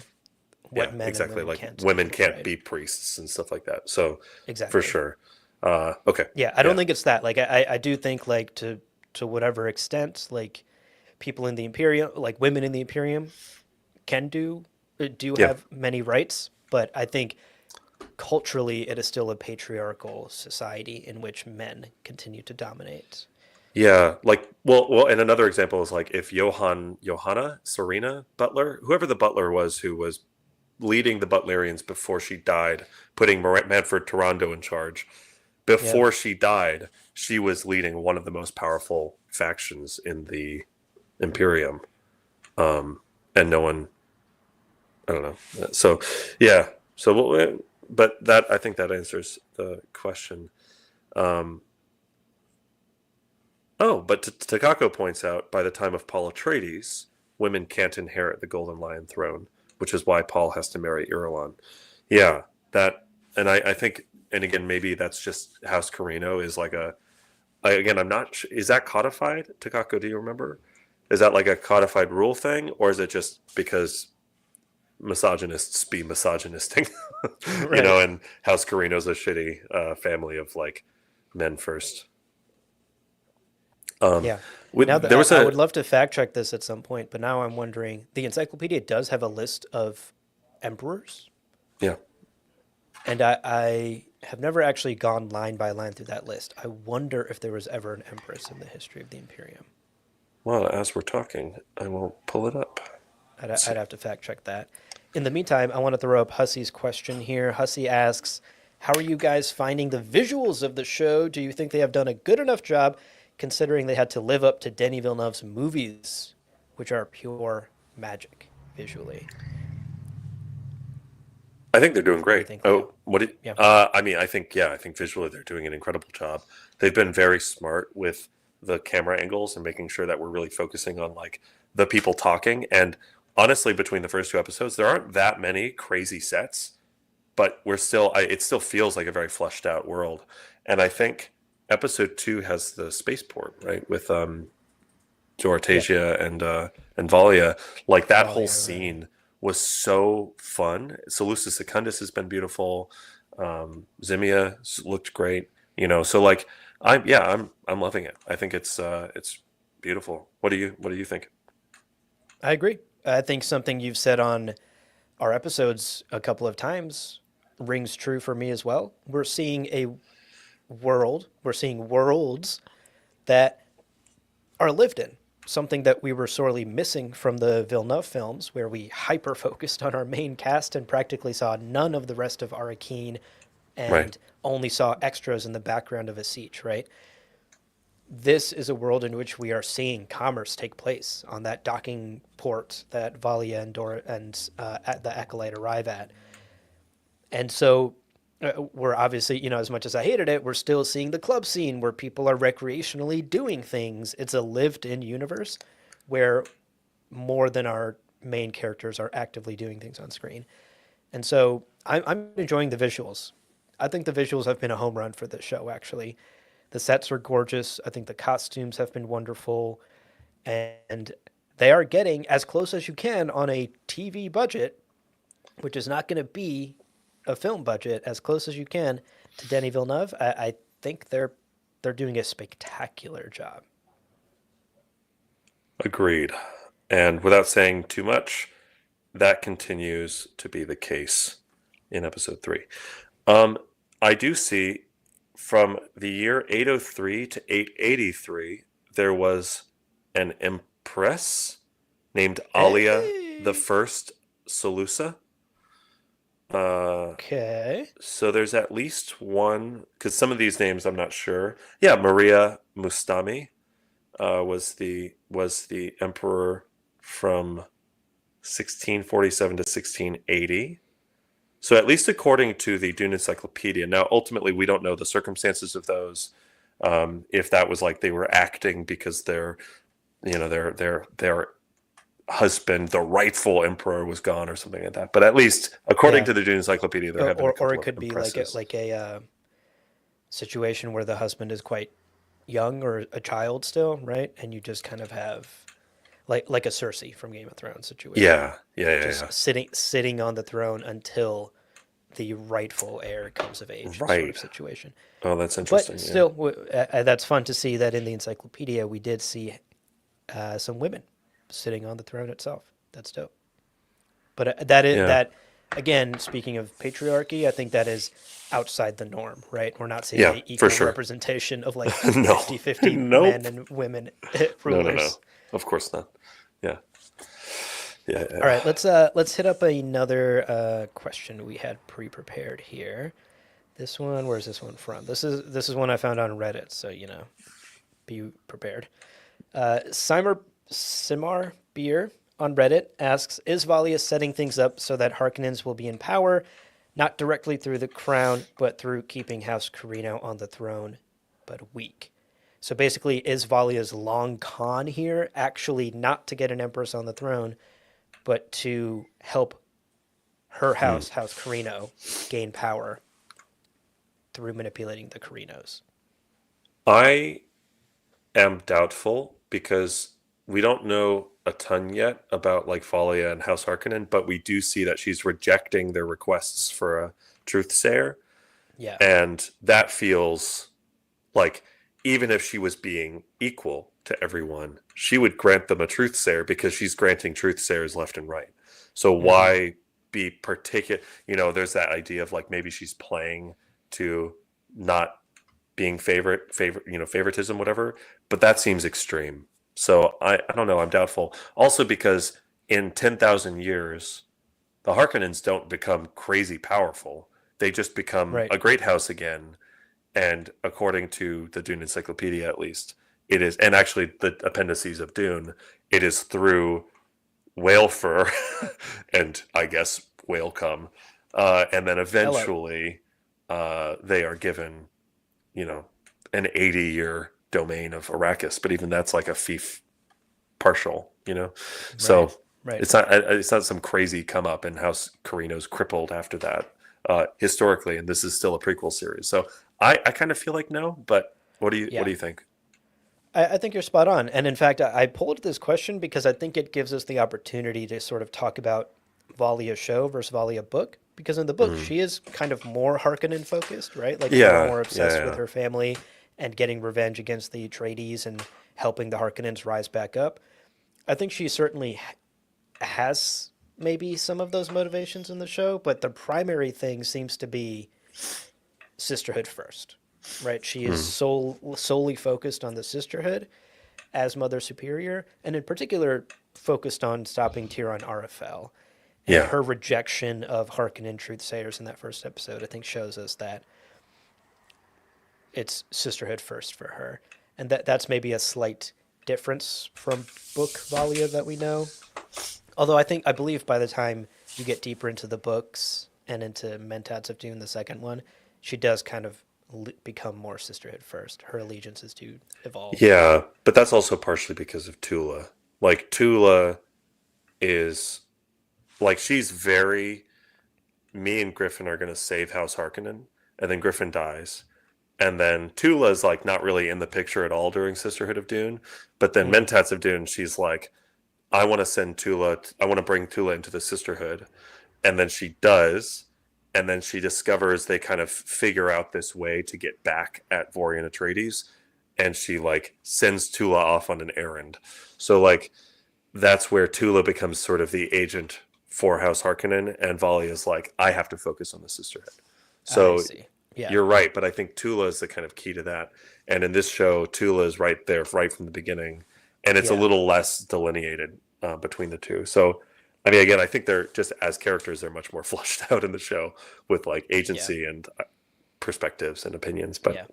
Yeah, what men and exactly. women Like can do. women can't Right. be priests and stuff like that. So for Exactly. sure. Okay. Yeah, I don't Yeah. think it's that. Like I do think like to whatever extent like people in the Imperium, like women in the Imperium, can do Yeah. have many rights, but I think culturally it is still a patriarchal society in which men continue to dominate. Yeah. Like, and another example is like if Johanna, Serena Butler, whoever the butler was who was leading the Butlerians before she died, putting Manfred Tarando in charge. Yeah. Before she died, she was leading one of the most powerful factions in the Imperium. and no one, I don't know. So, yeah. So, but that I think that answers the question. Um, oh, but Takako points out by the time of Paul Atreides, women can't inherit the Golden Lion throne, which is why Paul has to marry Irulan. Yeah, that, and I think, and again, maybe that's just House Carino is like again, I'm not. Is that codified, Takako? Do you remember? Is that like a codified rule thing, or is it just because misogynists be misogynisting, Right. and House Carino's a shitty family of like men first. Um, Yeah. Now there that was I would a love to fact check this at some point, but now I'm wondering the encyclopedia does have a list of emperors, yeah. and I have never actually gone line by line through that list. I wonder if there was ever an empress in the history of the Imperium. Well, as we're talking, I will pull it up. Let's I'd see. have to fact check that. In the meantime, I want to throw up Hussey's question here. Hussey asks, how are you guys finding the visuals of the show? Do you think they have done a good enough job considering they had to live up to Denis Villeneuve's movies, which are pure magic visually? I think they're doing What do you great. think, Leo? Oh, what? Yeah. I mean, I think visually they're doing an incredible job. They've been very smart with the camera angles and making sure that we're really focusing on like the people talking. And honestly, between the first two episodes, there aren't that many crazy sets, but we're still. It still feels like a very fleshed out world. And I think episode two has the spaceport right with Yep. Dorotasia and Valya, like that whole Valya, right. scene was so fun. Salusa Secundus has been beautiful. Zimia looked great. So like I'm loving it. I think it's beautiful. What do you think? I agree. I think something you've said on our episodes a couple of times rings true for me as well. We're seeing worlds that are lived in. Something that we were sorely missing from the Villeneuve films, where we hyper focused on our main cast and practically saw none of the rest of Arrakeen Right. and only saw extras in the background of a siege, right? This is a world in which we are seeing commerce take place on that docking port that Valya and at the Acolyte arrive at. And so we're obviously, as much as I hated it, we're still seeing the club scene where people are recreationally doing things. It's a lived in universe where more than our main characters are actively doing things on screen. And so I'm enjoying the visuals. I think the visuals have been a home run for this show, actually. The sets are gorgeous. I think the costumes have been wonderful. And they are getting as close as you can on a TV budget, which is not going to be a film budget, as close as you can to Denis Villeneuve. I think they're doing a spectacular job. Agreed. And without saying too much, that continues to be the case in episode three. Um, I do see from the year 803 to 883, there was an empress named Alia the Hey. First Salusa. Uh, Okay. so there's at least one, because some of these names I'm not sure. Yeah, Maria Mustami was the emperor from 1647 to 1680. So at least according to the Dune Encyclopedia. Now, ultimately, we don't know the circumstances of those. If that was like they were acting because their husband, the rightful emperor, was gone or something like that. But at least according Yeah. to the Dune Encyclopedia, there Or, have been a or it couple of could be like empresses. a situation where the husband is quite young or a child still, right? And you just kind of have like a Cersei from Game of Thrones situation, Yeah, yeah, yeah, just yeah. sitting on the throne until the rightful heir comes of age, sort Right. of situation. Oh, that's But interesting. Yeah. still, that's fun to see that in the encyclopedia we did see some women sitting on the throne itself. That's dope. But Yeah. that again, speaking of patriarchy, I think that is outside the norm, right? We're not seeing Yeah, an for equal sure. representation of like No. 50-50 men Nope. and women No, no, no. rulers. Of course not. Yeah. Yeah, yeah, All yeah. right, let's hit up another question we had pre-prepared here. This one, where's this one from? This is one I found on Reddit, so be prepared. Simar Beer on Reddit asks, is Valya setting things up so that Harkonnens will be in power, not directly through the crown, but through keeping House Carino on the throne, but weak? So basically, is Valya's long con here actually not to get an empress on the throne, but to help her house, House Carino, gain power through manipulating the Carinos? I am doubtful because we don't know a ton yet about like Valia and House Harkonnen, but we do see that she's rejecting their requests for a truthsayer, Yeah. and that feels like even if she was being equal to everyone, she would grant them a truthsayer because she's granting truthsayers left and right. So why be particular? There's that idea of like maybe she's playing to not being favoritism, whatever. But that seems extreme. So I don't know. I'm doubtful. Also because in 10,000 years, the Harkonnens don't become crazy powerful. They just become Right. a great house again. And according to the Dune encyclopedia, at least, it is, and actually the appendices of Dune, it is through whale fur and I guess whale cum. And then Hello. eventually they are given, an 80-year domain of Arrakis. But even that's like a fief partial. So Right. it's not some crazy come up and House Carino's crippled after that historically, and this is still a prequel series. So I kind of feel like no, but what do you think? I think you're spot on. And in fact, I pulled this question because I think it gives us the opportunity to sort of talk about Valia show versus Valia book. Because in the book, she is kind of more Harkonnen focused, right? Like Yeah, more obsessed with yeah. her family and getting revenge against the Atreides and helping the Harkonnens rise back up. I think she certainly has maybe some of those motivations in the show, but the primary thing seems to be Sisterhood first, right? She is solely focused on the Sisterhood as Mother Superior, and in particular focused on stopping Tyrion Arafel. And Yeah. her rejection of Harkonnen truthsayers in that first episode, I think, shows us that it's Sisterhood first for her, and that's maybe a slight difference from book Valia that we know. Although I believe by the time you get deeper into the books and into Mentats of Dune, the second one, she does kind of become more Sisterhood first. Her allegiances do evolve. Yeah, but that's also partially because of Tula. Like Tula is like she's very me and Griffin are going to save House Harkonnen, and then Griffin dies. And then Tula's like not really in the picture at all during Sisterhood of Dune. But then Mentats of Dune, she's like, I want to send Tula, I want to bring Tula into the Sisterhood. And then she does. And then she discovers they kind of figure out this way to get back at Vorian Atreides. And she like sends Tula off on an errand. So like that's where Tula becomes sort of the agent for House Harkonnen. And Volley is like, I have to focus on the Sisterhood. I So see. Yeah. you're right, but I think Tula is the kind of key to that. And in this show, Tula is right there, right from the beginning, and it's a Yeah. little less delineated between the two. So, I mean, again, I think they're just as characters, they're much more fleshed out in the show with like agency and perspectives and opinions. But Yeah.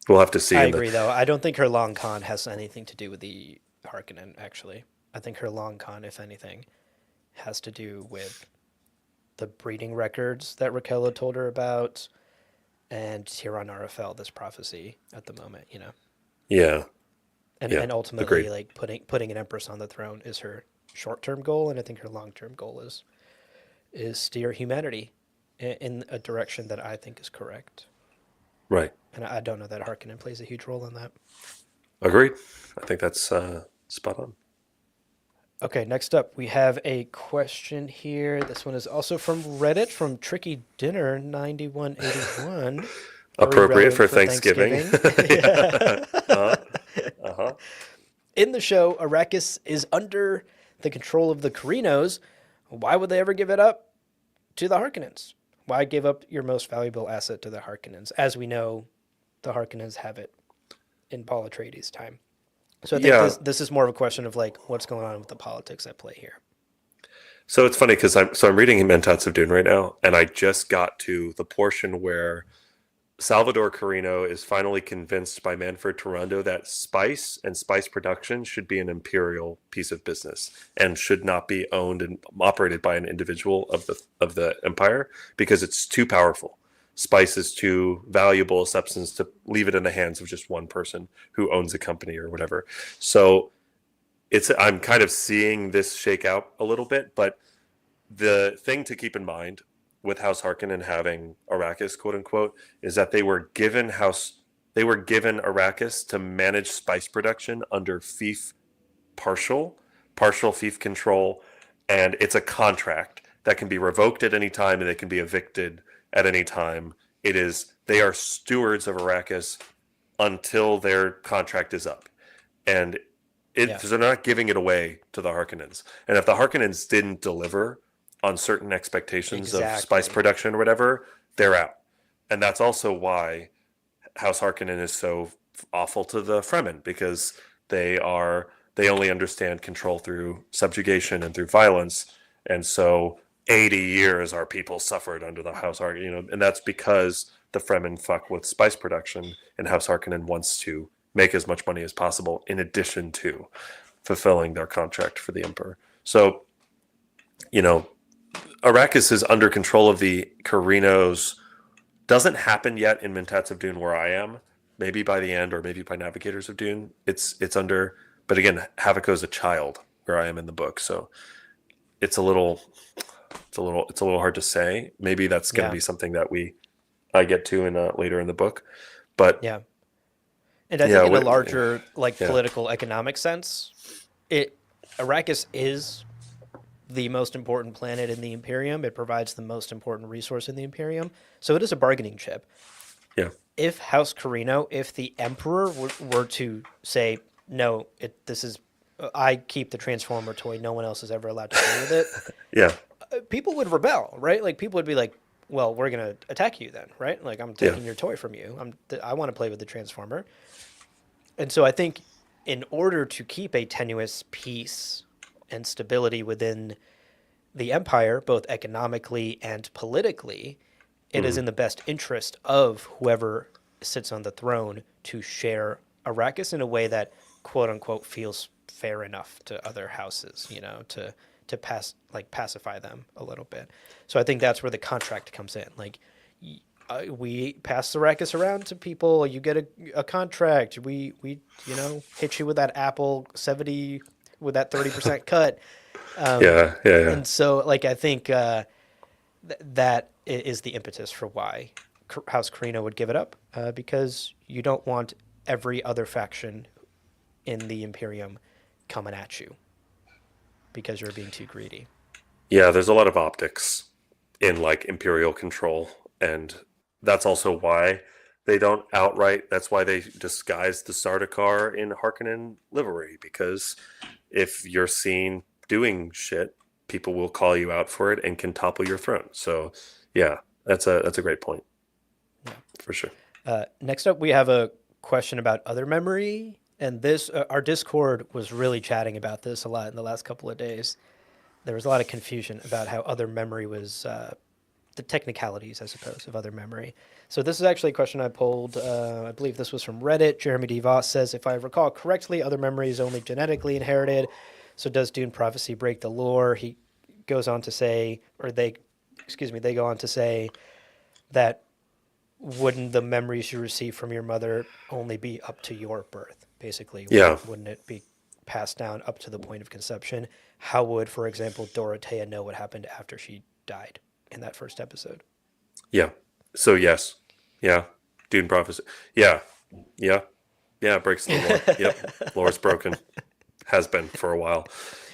we'll have to see. I In the, agree, though. I don't think her long con has anything to do with the Harkonnen, actually. I think her long con, if anything, has to do with the breeding records that Raquel told her about and Tyrion Arafel, this prophecy at the moment, yeah, And ultimately, agreed. like putting an empress on the throne is her short-term goal, and I think her long-term goal is steer humanity in a direction that I think is correct. Right, And I don't know that Harkonnen plays a huge role in that. agreed. I think that's spot on. Okay, next up, we have a question here. This one is also from Reddit, from Tricky Dinner 9181. Very Appropriate relevant for Thanksgiving. Yeah. Uh-huh. In the show, Arrakis is under the control of the Carinos. Why would they ever give it up to the Harkonnens? Why give up your most valuable asset to the Harkonnens? As we know, the Harkonnens have it in Paul Atreides' time. So I think this is more of a question of like what's going on with the politics at play here. So it's funny because I'm reading Mentats of Dune right now, and I just got to the portion where Salvador Carino is finally convinced by Manfred Toronto that spice and spice production should be an imperial piece of business and should not be owned and operated by an individual of the empire because it's too powerful. Spice is too valuable a substance to leave it in the hands of just one person who owns a company or whatever. So I'm kind of seeing this shake out a little bit, but the thing to keep in mind with House Harkonnen having Arrakis, quote unquote, is that they were given Arrakis to manage spice production under fief partial fief control, and it's a contract that can be revoked at any time and they can be evicted at any time. They are stewards of Arrakis until their contract is up, and they're not giving it away to the Harkonnens. And if the Harkonnens didn't deliver on certain expectations of spice production or whatever, they're out. And that's also why House Harkonnen is so awful to the Fremen, because they only understand control through subjugation and through violence. And so 80 years our people suffered under the House Harkonnen, and that's because the Fremen fuck with spice production, and House Harkonnen wants to make as much money as possible in addition to fulfilling their contract for the Emperor. So, Arrakis is under control of the Carinos. Doesn't happen yet in Mentats of Dune where I am. Maybe by the end, or maybe by Navigators of Dune, it's under. But again, Haviko's a child where I am in the book, so it's a little hard to say. Maybe that's going to be something that I get to later in the book. But yeah, and I think in a larger political economic sense, Arrakis is the most important planet in the Imperium. It provides the most important resource in the Imperium. So it is a bargaining chip. Yeah. If House Carino, if the Emperor were to say, no, I keep the Transformer toy, no one else is ever allowed to play with it. Yeah. People would rebel, right? Like, people would be like, well, we're going to attack you then, right? Like, I'm taking your toy from you. I want to play with the Transformer. And so I think in order to keep a tenuous peace and stability within the empire, both economically and politically, it is in the best interest of whoever sits on the throne to share Arrakis in a way that, quote unquote, feels fair enough to other houses, to pacify them a little bit. So I think that's where the contract comes in. Like, we pass Arrakis around to people. You get a contract. We hit you with that Apple 70 with that 30% cut. Yeah. And so, I think that is the impetus for why House Carino would give it up, because you don't want every other faction in the Imperium coming at you because you're being too greedy. Yeah, there's a lot of optics in imperial control, and that's also why they don't outright. That's why they disguise the Sardaukar in Harkonnen livery, because if you're seen doing shit, people will call you out for it and can topple your throne. So, yeah, that's a great point. Yeah, for sure. Next up, we have a question about other memory, and this our Discord was really chatting about this a lot in the last couple of days. There was a lot of confusion about how other memory was the technicalities, I suppose, of other memory. So this is actually a question I pulled. I believe this was from Reddit. Jeremy D. Voss says, if I recall correctly, other memory is only genetically inherited. So does Dune prophecy break the lore? He goes on to say, they go on to say that wouldn't the memories you receive from your mother only be up to your birth, basically? Yeah. Wouldn't it be passed down up to the point of conception? How would, for example, Dorothea know what happened after she died in that first episode? Yeah. So yes. Yeah. Dune prophecy. Yeah. Yeah. Yeah. It breaks the lore. Yep. Lore's broken. Has been for a while.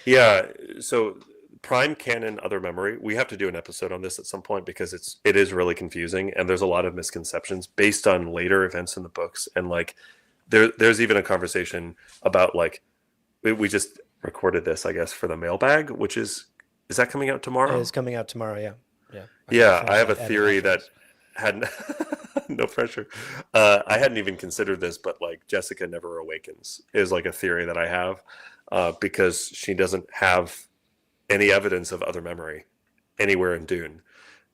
Yeah. So prime canon other memory, we have to do an episode on this at some point, because it is really confusing, and there's a lot of misconceptions based on later events in the books. And there's even a conversation about we just recorded this, I guess, for the mailbag, which is that coming out tomorrow? It is coming out tomorrow. Yeah. I have a theory that hadn't no pressure. I hadn't even considered this, but Jessica never awakens is a theory that I have, because she doesn't have any evidence of other memory anywhere in Dune,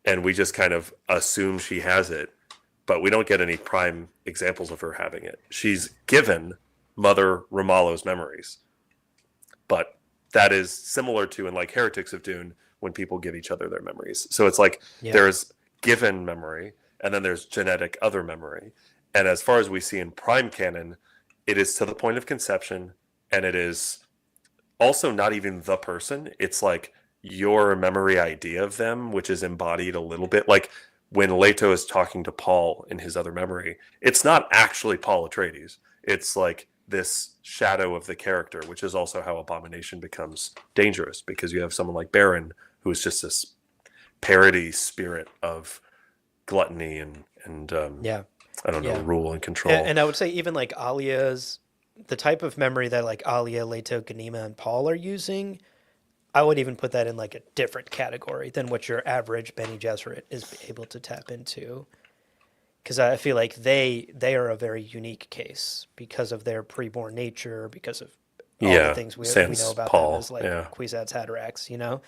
and we just kind of assume she has it but we don't get any prime examples of her having it. She's given Mother Romalo's memories, but that is similar to in like Heretics of Dune when people give each other their memories. So it's like there's given memory and then there's genetic other memory. And as far as we see in prime canon, it is to the point of conception, and it is also not even the person. It's like your memory idea of them, which is embodied a little bit. Like when Leto is talking to Paul in his other memory, it's not actually Paul Atreides. It's like this shadow of the character, which is also how Abomination becomes dangerous, because you have someone like Baron who is just this parody spirit of gluttony and I don't know, rule and control. And I would say even like Alia's, the type of memory that like Alia, Leto, Ganima, and Paul are using, I would even put that in like a different category than what your average Bene Gesserit is able to tap into. Because I feel like they are a very unique case because of their preborn nature, because of all the things we know about Paul, them as like Kwisatz Haderachs, you know?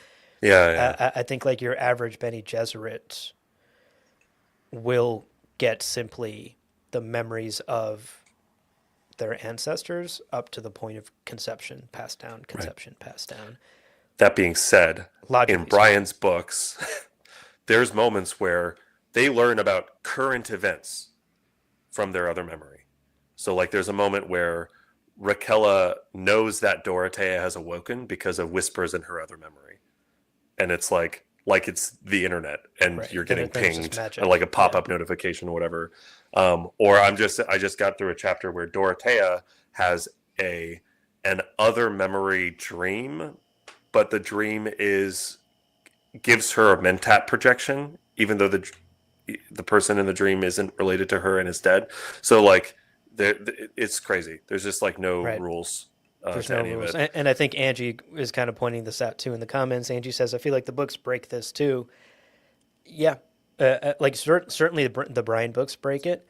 I think like your average Bene Gesserit will get simply the memories of their ancestors up to the point of conception, passed down, passed down. That being said, in Brian's books, there's moments where they learn about current events from their other memory. So like there's a moment where Raquella knows that Dorothea has awoken because of whispers in her other memory. And it's like it's the internet, and you're getting pinged and like a pop-up notification or whatever. Or I just got through a chapter where Dorothea has an other memory dream, but the dream gives her a mentat projection, even though the person in the dream isn't related to her and is dead. So like it's crazy. There's just like no rules. There's no rules. And I think Angie is kind of pointing this out too in the comments. Angie says, I feel like the books break this too. Yeah. Certainly the Brian books break it.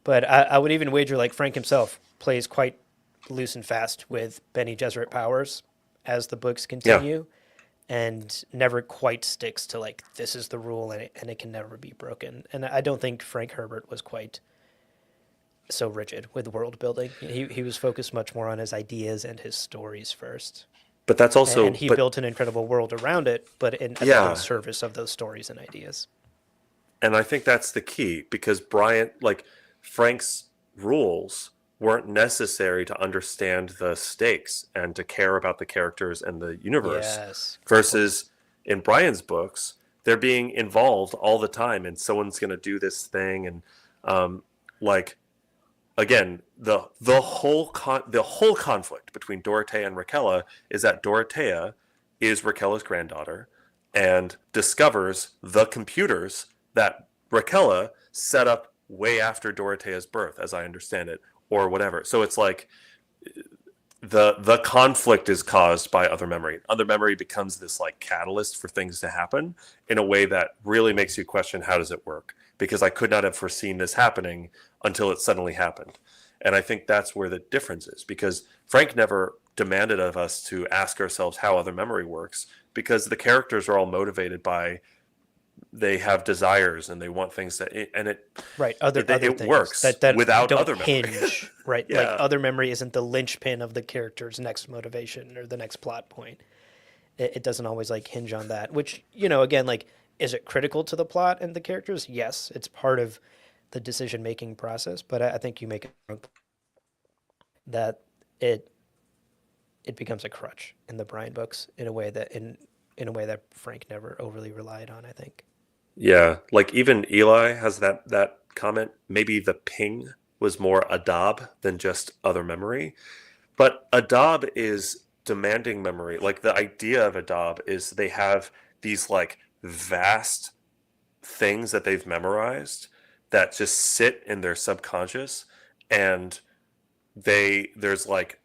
But I would even wager like Frank himself plays quite loose and fast with Bene Gesserit powers as the books continue, and never quite sticks to like, this is the rule and it can never be broken. And I don't think Frank Herbert was quite so rigid with world building. He was focused much more on his ideas and his stories first. But that's also... And he built an incredible world around it, but in service of those stories and ideas. And I think that's the key, because Frank's rules weren't necessary to understand the stakes and to care about the characters and the universe. Yes. Versus in Brian's books, they're being involved all the time, and someone's going to do this thing, and again, the whole conflict between Dorothea and Raquella is that Dorothea is Raquella's granddaughter and discovers the computers that Raquella set up way after Dorothea's birth, as I understand it, or whatever. So it's like the conflict is caused by other memory. Other memory becomes this like catalyst for things to happen in a way that really makes you question, how does it work? Because I could not have foreseen this happening until it suddenly happened. And I think that's where the difference is, because Frank never demanded of us to ask ourselves how other memory works, because the characters are all motivated by, they have desires and they want things that, and it works that without don't other memory. Hinge, right? Like other memory isn't the linchpin of the character's next motivation or the next plot point. It doesn't always like hinge on that, which, again, like, is it critical to the plot and the characters? Yes, it's part of the decision-making process, but I think you make it that it becomes a crutch in the Brian books in a way that Frank never overly relied on, I think. Yeah, like even Eli has that comment. Maybe the ping was more Adab than just other memory, but Adab is demanding memory. Like the idea of Adab is they have these like vast things that they've memorized that just sit in their subconscious, and there's like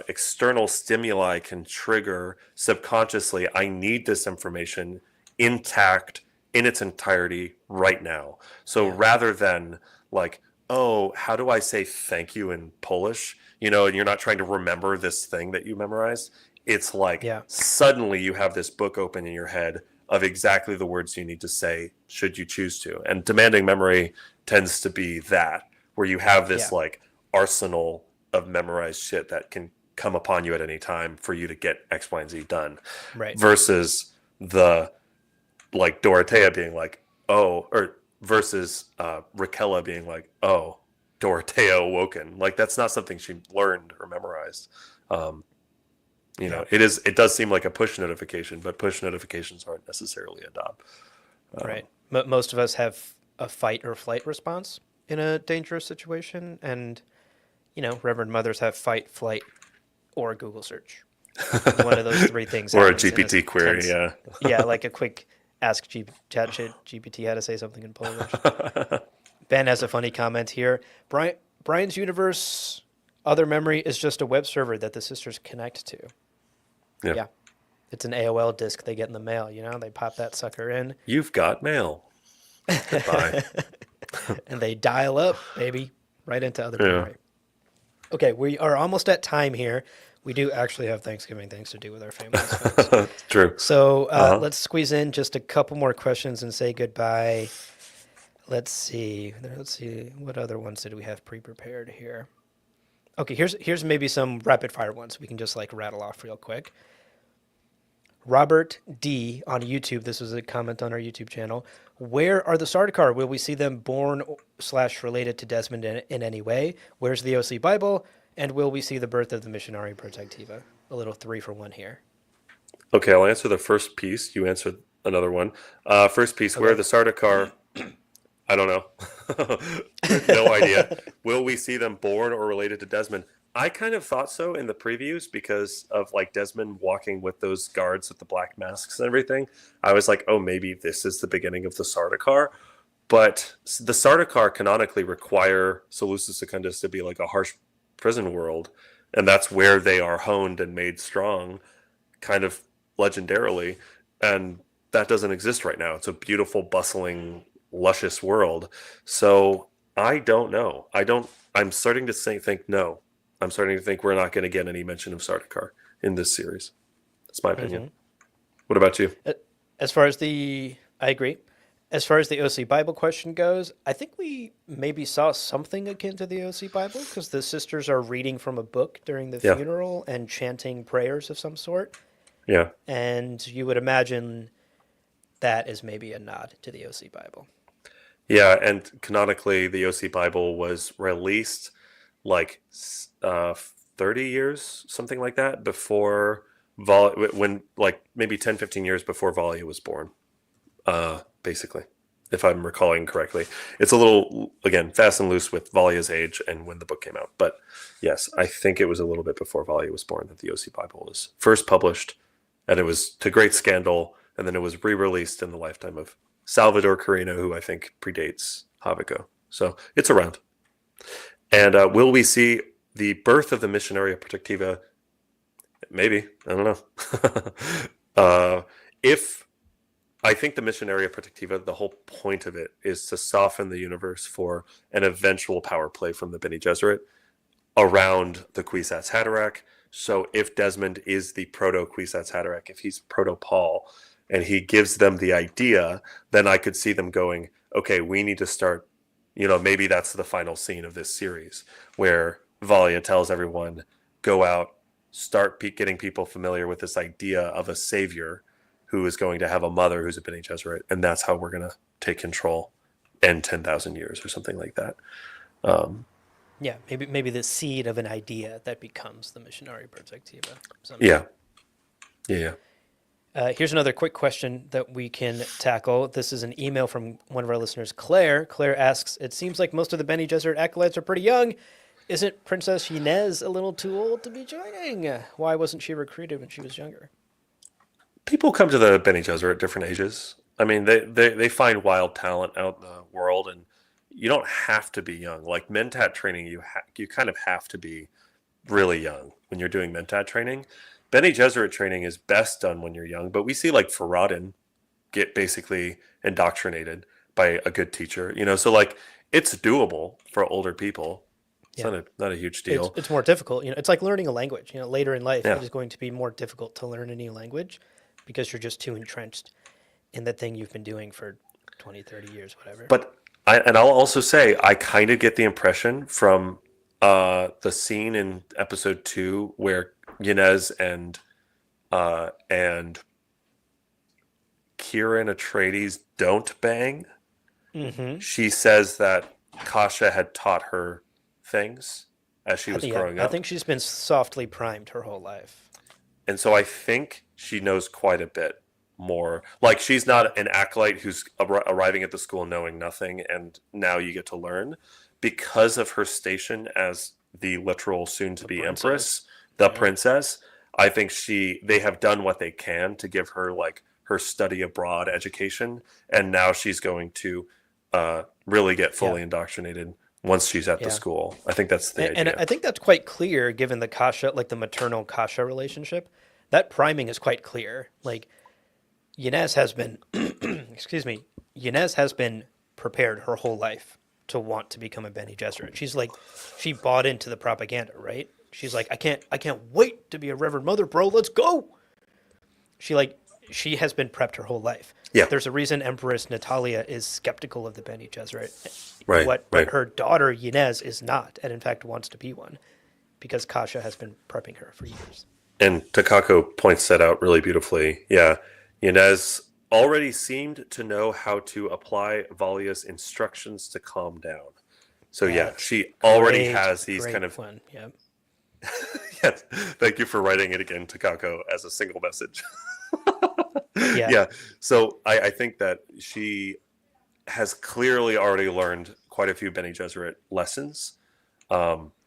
external stimuli can trigger subconsciously, I need this information intact in its entirety right now. So rather than like, oh, how do I say thank you in Polish? And you're not trying to remember this thing that you memorized. It's like suddenly you have this book open in your head of exactly the words you need to say should you choose to. And demanding memory tends to be that, where you have this Yeah. like arsenal of memorized shit that can come upon you at any time for you to get X, Y, and Z done. Right. Versus the like Dorothea being like, oh, or versus Raquella being like, oh, Dorothea awoken. Like that's not something she learned or memorized. Um, it does seem like a push notification, but push notifications aren't necessarily a job. Right. Most of us have a fight or flight response in a dangerous situation, and Reverend Mothers have fight, flight, or Google search. One of those three things Or a happens in GPT query, tense. yeah. Yeah, like a quick ask GPT how to say something in Polish. Ben has a funny comment here. Brian's universe, other memory is just a web server that the sisters connect to. Yeah. It's an AOL disk they get in the mail, they pop that sucker in. You've got mail. Goodbye. And they dial up, baby, right into other Yeah. memory. Okay, we are almost at time here. We do actually have Thanksgiving things to do with our families, folks. True. So let's squeeze in just a couple more questions and say goodbye. Let's see. What other ones did we have pre-prepared here? Okay, here's maybe some rapid fire ones we can just like rattle off real quick. Robert D on YouTube. This was a comment on our YouTube channel. Where are the Sardaukar? Will we see them born / related to Desmond in any way? Where's the OC Bible? And will we see the birth of the missionaria protectiva? A little 3-for-1 here. Okay, I'll answer the first piece. You answer another one. First piece, where are the Sardaukar? I don't know. No idea. Will we see them born or related to Desmond? I kind of thought so in the previews because of like Desmond walking with those guards with the black masks and everything. I was like, oh, maybe this is the beginning of the Sardaukar. But the Sardaukar canonically require Seleucus Secundus to be like a harsh prison world. And that's where they are honed and made strong, kind of legendarily. And that doesn't exist right now. It's a beautiful, bustling, luscious world. So I don't know. I'm starting to think no. I'm starting to think we're not going to get any mention of Sardaukar in this series. That's my opinion. What about you? I agree. As far as the OC Bible question goes, I think we maybe saw something akin to the OC Bible because the sisters are reading from a book during the funeral and chanting prayers of some sort. Yeah. And you would imagine that is maybe a nod to the OC Bible. Yeah, and canonically, the OC Bible was released like 30 years, something like that, before when like maybe 10, 15 years before Valya was born, basically, if I'm recalling correctly. It's a little, again, fast and loose with Valya's age and when the book came out. But yes, I think it was a little bit before Valya was born that the OC Bible was first published, and it was to great scandal, and then it was re-released in the lifetime of Salvador Carino, who I think predates Havico. So it's around. And will we see the birth of the missionaria protectiva? Maybe. I don't know. If I think the missionaria protectiva, the whole point of it is to soften the universe for an eventual power play from the Bene Gesserit around the Kwisatz Haderach. So if Desmond is the proto-Kwisatz Haderach, if he's proto-Paul, and he gives them the idea, then I could see them going, okay, we need to start, maybe that's the final scene of this series where Valya tells everyone, go out, start getting people familiar with this idea of a savior who is going to have a mother who's a Bene Gesserit, and that's how we're going to take control in 10,000 years or something like that. Yeah, maybe the seed of an idea that becomes the missionaria protectiva. Yeah. Here's another quick question that we can tackle. This is an email from one of our listeners, Claire. Claire asks, it seems like most of the Bene Gesserit acolytes are pretty young. Isn't Princess Inez a little too old to be joining? Why wasn't she recruited when she was younger? People come to the Bene Gesserit at different ages. I mean, they find wild talent out in the world, and you don't have to be young. Like Mentat training, you kind of have to be really young when you're doing Mentat training. Bene Gesserit training is best done when you're young, but we see like Faradin get basically indoctrinated by a good teacher, so like it's doable for older people. It's not a huge deal. It's more difficult. It's like learning a language. Later in life, it is going to be more difficult to learn a new language because you're just too entrenched. in the thing you've been doing for 20, 30 years, whatever. But I'll also say I kind of get the impression from the scene in episode 2 where Yanez and Kieran Atreides don't bang. Mm-hmm. She says that Kasha had taught her things as she was growing I up. think she's been softly primed her whole life. And so I think she knows quite a bit more. Like, she's not an acolyte who's arriving at the school knowing nothing, and now you get to learn. Because of her station as the literal soon-to-be empress, the princess, I think they have done what they can to give her, like, her study abroad education, and now she's going to really get fully indoctrinated once she's at the school. I think that's the idea. And I think that's quite clear given the Kasha, like the maternal Kasha relationship. That priming is quite clear. Like, Yanez has been, excuse me, Yanez has been prepared her whole life to want to become a Bene Gesserit. She's like, she bought into the propaganda, right? She's like, I can't wait to be a Reverend Mother, bro. Let's go. She has been prepped her whole life. Yeah. There's a reason Empress Natalia is skeptical of the Bene Gesserit. Right. But her daughter Yanez is not, and in fact wants to be one, because Kasha has been prepping her for years. And Takako points that out really beautifully. Yeah. Yanez already seemed to know how to apply Valya's instructions to calm down. So she already has these kind of one. Yeah. Yes. Thank you for writing it again, Takako, as a single message. Yeah. So I think that she has clearly already learned quite a few Bene Gesserit lessons.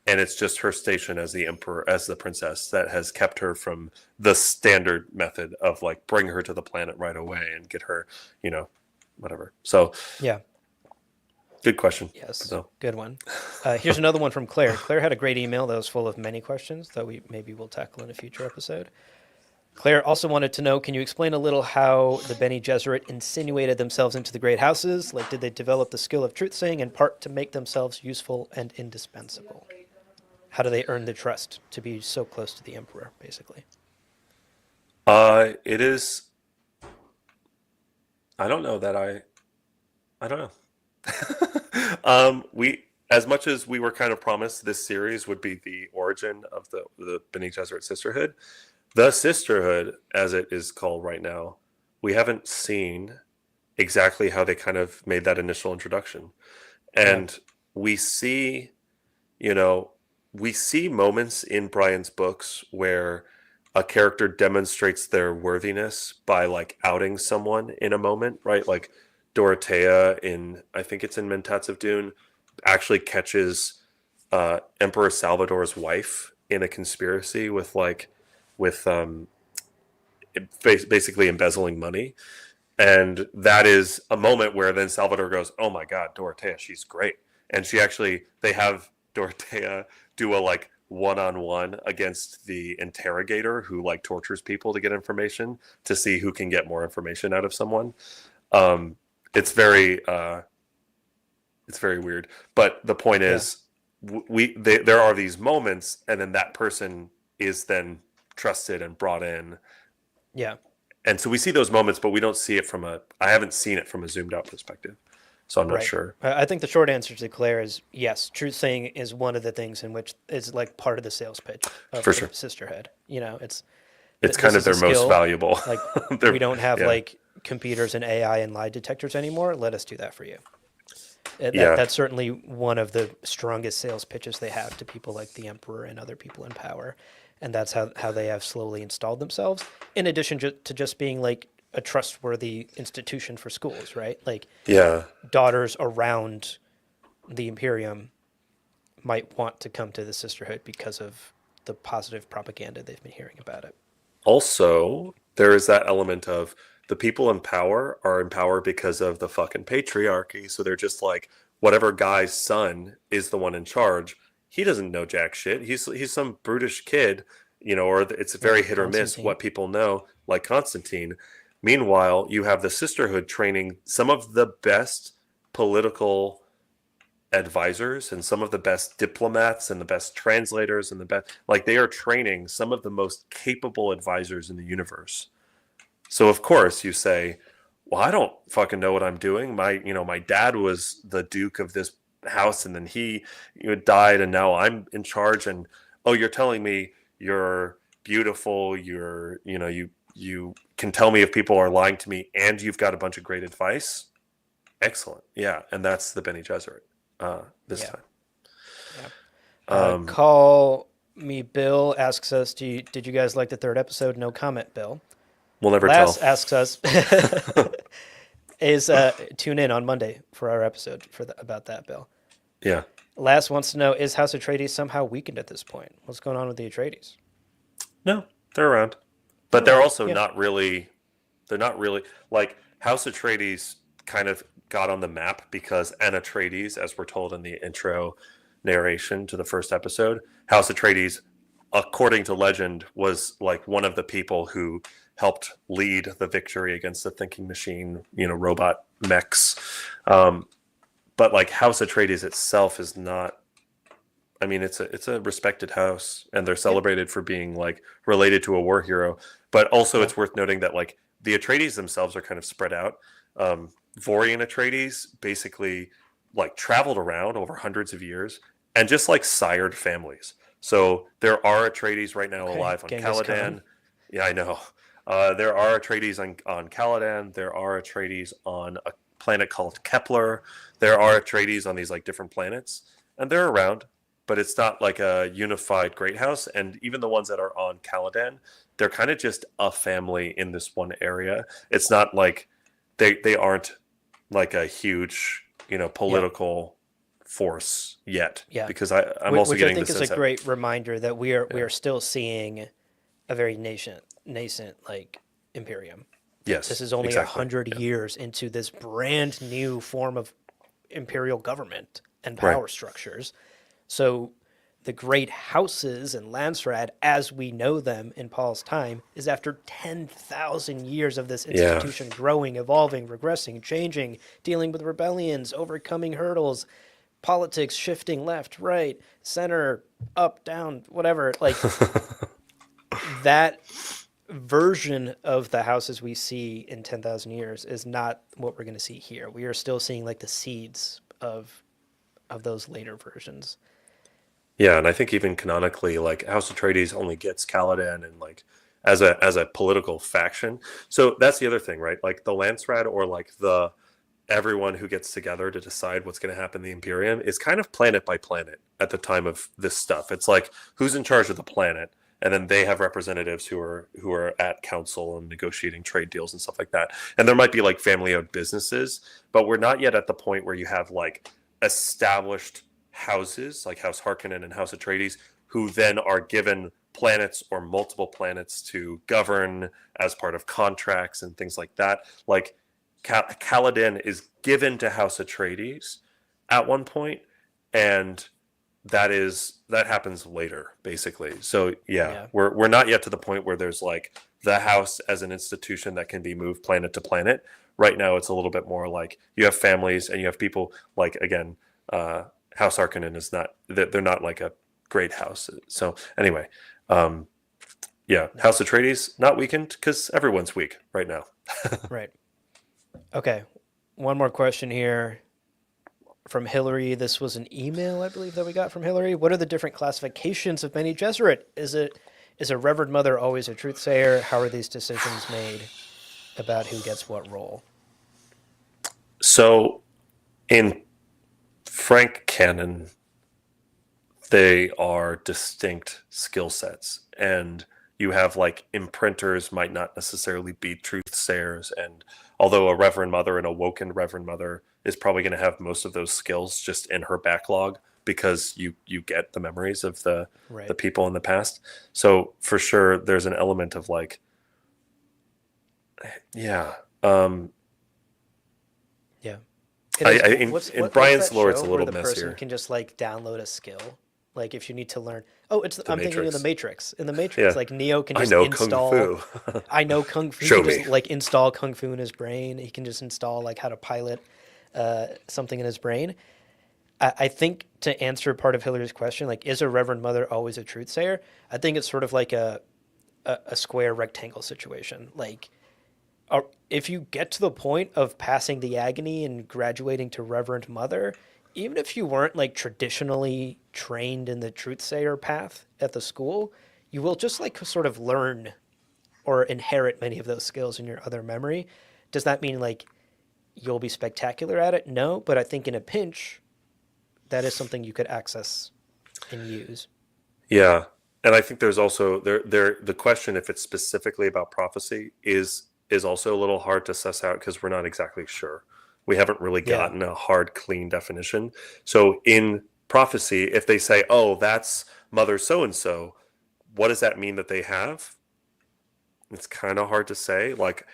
And it's just her station as the emperor, as the princess, that has kept her from the standard method of like bring her to the planet right away and get her, whatever. So yeah, good question. Yes, so. Good one. Here's another one from Claire. Claire had a great email that was full of many questions that maybe we'll tackle in a future episode. Claire also wanted to know, can you explain a little how the Bene Gesserit insinuated themselves into the great houses? Like, did they develop the skill of truth-saying in part to make themselves useful and indispensable? How do they earn the trust to be so close to the Emperor, basically? It is... I don't know that I don't know. As much as we were kind of promised this series would be the origin of the Bene Gesserit Sisterhood, the Sisterhood, as it is called right now, we haven't seen exactly how they kind of made that initial introduction. And we see, we see moments in Brian's books where a character demonstrates their worthiness by like outing someone in a moment, right? Like Dorothea I think it's in Mentats of Dune, actually catches Emperor Salvador's wife in a conspiracy with basically embezzling money. And that is a moment where then Salvador goes, oh my God, Dorothea, she's great. And they have Dorothea do a like one-on-one against the interrogator who like tortures people to get information to see who can get more information out of someone. It's very weird. But the point is, there are these moments, and then that person is then trusted and brought in. Yeah. And so we see those moments, but we don't see it I haven't seen it from a zoomed out perspective. So I'm not sure. I think the short answer to Claire is yes. Truth saying is one of the things in which is like part of the sales pitch of For sure. Sisterhood. It's kind of their most valuable. Like we don't have like computers and AI and lie detectors anymore. Let us do that for you. That's certainly one of the strongest sales pitches they have to people like the Emperor and other people in power. And that's how they have slowly installed themselves, in addition to just being like a trustworthy institution for schools, right? Like daughters around the Imperium might want to come to the Sisterhood because of the positive propaganda they've been hearing about it. Also, there is that element of the people in power are in power because of the fucking patriarchy. So they're just like, whatever guy's son is the one in charge, he doesn't know jack shit. He's some brutish kid, or it's very hit or miss what people know, like Constantine. Meanwhile, you have the Sisterhood training some of the best political advisors and some of the best diplomats and the best translators and they are training some of the most capable advisors in the universe. So of course you say, well, I don't fucking know what I'm doing. My dad was the duke of this house, and then he died, and now I'm in charge. And oh, you're telling me you're beautiful. You can tell me if people are lying to me, and you've got a bunch of great advice. Excellent, yeah, and that's the Bene Gesserit this Yeah. time. Yeah. Um, Call me Bill asks us, did you guys like the third episode? No comment, Bill. we'll never Lass tell. asks us, is tune in on Monday for our episode about that, Bill. Yeah. Lass wants to know, is House Atreides somehow weakened at this point? What's going on with the Atreides? No, they're around, They're but they're around. also Yeah. not really. They're not really like House Atreides kind of got on the map because Anna Atreides, as we're told in the intro narration to the first episode, House Atreides, according to legend, was like one of the people who helped lead the victory against the thinking machine, robot mechs. Um, but like House Atreides itself is not. I mean, it's a respected house, and they're Yeah. celebrated for being like related to a war hero. But also, Yeah. it's worth noting that like the Atreides themselves are kind of spread out. Vorian Atreides basically like traveled around over hundreds of years and just like sired families. So there are Atreides right now Okay. alive on Genghis Khan. Caladan. Yeah, I know. There are Atreides on Caladan. There are Atreides on a planet called Kepler. There are Atreides on these like different planets, and they're around, but it's not like a unified great house. And even the ones that are on Caladan, they're kind of just a family in this one area. It's not like they aren't like a huge, Yeah. political force yet. Yeah. Because I'm also Which I getting the think is a sense that great reminder that we yeah. are still seeing a very nascent like Imperium. This Yes, is only exactly. 100 years into this brand new form of imperial government and Right. power structures. So the great houses and Landsraad, as we know them in Paul's time, is after 10,000 years of this Yeah. institution growing, evolving, regressing, changing, dealing with rebellions, overcoming hurdles, politics shifting left, right, center, up, down, whatever. Like that version of the houses we see in 10,000 years is not what we're going to see here. We are still seeing like the seeds of those later versions. Yeah, and I think even canonically, like House Atreides only gets Caladan and like as a political faction. So that's the other thing, right? Like the Landsraad or like the everyone who gets together to decide what's going to happen in the Imperium is kind of planet by planet at the time of this stuff. It's like who's in charge of the planet, and then they have representatives who are at council and negotiating trade deals and stuff like that. And there might be like family-owned businesses, but we're not yet at the point where you have like established houses like House Harkonnen and House Atreides who then are given planets or multiple planets to govern as part of contracts and things like that. Like Caladan is given to House Atreides at one point, and that happens later, basically. So yeah, Yeah. we're not yet to the point where there's like the house as an institution that can be moved planet to planet. Right now, it's a little bit more like you have families and you have people like again, House Harkonnen is not they're not like a great house. So anyway, um, yeah, House Atreides not weakened because everyone's weak right now. Right. Okay. One more question here from Hillary. This was an email, I believe, that we got from Hillary. What are the different classifications of Bene Gesserit? Is a Reverend Mother always a truth sayer? How are these decisions made about who gets what role? So in Frank canon, they are distinct skill sets, and you have like imprinters might not necessarily be truth sayers, and although a Reverend Mother, an awoken Reverend Mother, is probably going to have most of those skills just in her backlog because you get the memories of the Right. people in the past. So for sure there's an element of like yeah. Yeah. In What's Brian's that lore it's show a where little the person messier. can just like download a skill? Like if you need to learn. Oh, The I'm thinking of the Matrix. Matrix. In the Matrix, Yeah, like Neo can I just know kung install. fu. I know kung fu. He Show can me. just like install kung fu in his brain. He can just install like how to pilot something in his brain. I think to answer part of Hillary's question, like, is a Reverend Mother always a truth sayer? I think it's sort of like a square rectangle situation. Like if you get to the point of passing the agony and graduating to Reverend Mother, even if you weren't like traditionally trained in the truthsayer path at the school, you will just like sort of learn or inherit many of those skills in your other memory. Does that mean like you'll be spectacular at it? No, but I think in a pinch, that is something you could access and use. Yeah. And I think there's also the question if it's specifically about prophecy is also a little hard to suss out because we're not exactly sure. We haven't really Yeah. gotten a hard, clean definition. So in prophecy, if they say, "Oh, that's mother so and so," what does that mean that they have? It's kind of hard to say. Like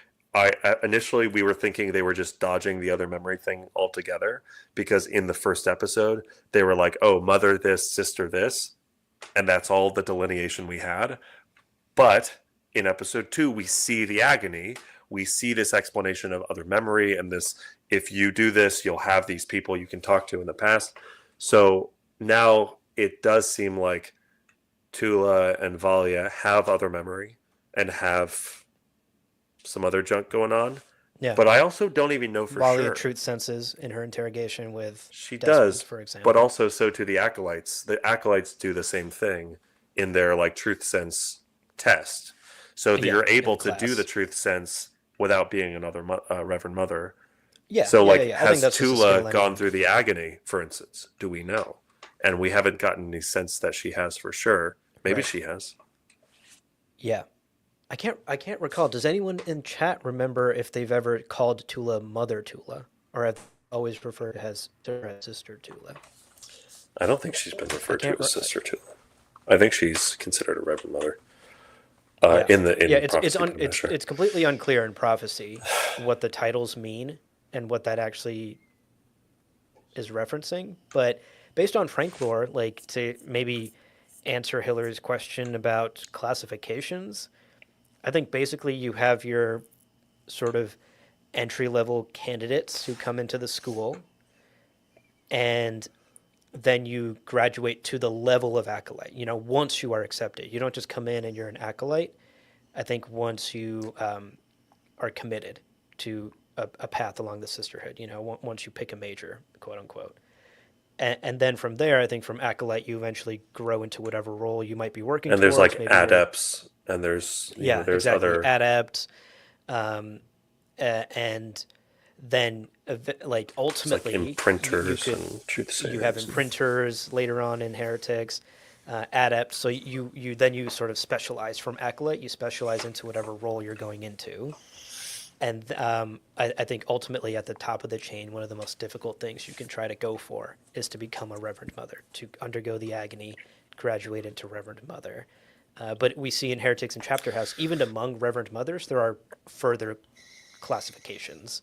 initially we were thinking they were just dodging the other memory thing altogether because in the first episode they were like, "Oh, mother this, sister this," and that's all the delineation we had. But in episode 2, we see the agony. We see this explanation of other memory and this, if you do this, you'll have these people you can talk to in the past. So now it does seem like Tula and Valya have other memory and have some other junk going on. Yeah. But I also don't even know for Valya sure. truth senses in her interrogation with She Desmond, does, for example. but also so do the acolytes. The acolytes do the same thing in their like truth sense test, so that you're able to do the truth sense without being another Reverend Mother. Yeah. So yeah, like, yeah, yeah. I think has that's just a Tula skill gone anyway. through the agony, for instance? Do we know? And we haven't gotten any sense that she has for sure. Maybe Right. she has. Yeah. I can't recall. Does anyone in chat remember if they've ever called Tula Mother Tula, or have always referred to her as Sister Tula? I don't think she's been I referred to can't. as Sister Tula. I think she's considered a Reverend Mother. Yeah. In Yeah. It's prophecy, un, but I'm not sure. it's completely unclear in prophecy what the titles mean and what that actually is referencing. But based on Frank lore, like to maybe answer Hillary's question about classifications, I think basically you have your sort of entry level candidates who come into the school, and then you graduate to the level of acolyte. You know, once you are accepted, you don't just come in and you're an acolyte. I think once you are committed to a path along the sisterhood, you know, once you pick a major, quote unquote. And then from there, I think from acolyte, you eventually grow into whatever role you might be working And there's towards. like Maybe you're, adepts, and there's yeah, there's exactly, other. adept, and then like It's like ultimately imprinters could and truth you have sayers. imprinters later on in heretics, adept. So you then you sort of specialize from acolyte. You specialize into whatever role you're going into, and I think ultimately at the top of the chain, one of the most difficult things you can try to go for is to become a Reverend Mother, to undergo the agony, graduate into Reverend Mother. But we see in Heretics and Chapter House, even among Reverend Mothers, there are further classifications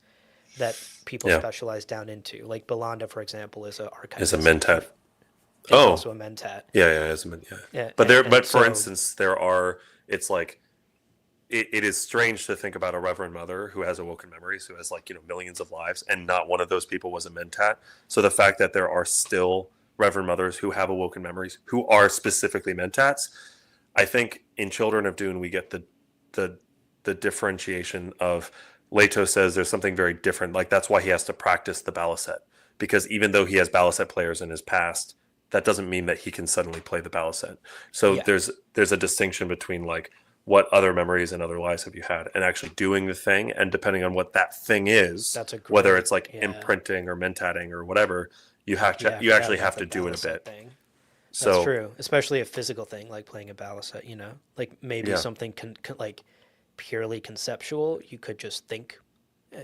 that people Yeah, specialize down into. Like Belanda, for example, is a is a archivist. mentat. Is Oh, also a mentat. yeah, yeah. Yeah, But there, and but for so instance, there are. It's like it is strange to think about a Reverend Mother who has awoken memories, who has like millions of lives, and not one of those people was a mentat. So the fact that there are still Reverend Mothers who have awoken memories who are specifically mentats, I think in Children of Dune we get the the differentiation of Leto says there's something very different. Like that's why he has to practice the balisette, because even though he has balisette players in his past, that doesn't mean that he can suddenly play the balisette. So yeah, there's a distinction between like what other memories and other lives have you had and actually doing the thing, and depending on what that thing is, that's a whether great, it's like yeah, imprinting or mentatting or whatever, yeah. I you forgot actually about have the to do it a balisette bit. thing. That's So true, especially a physical thing like playing a balisette. You know, like maybe yeah, something like purely conceptual. You could just think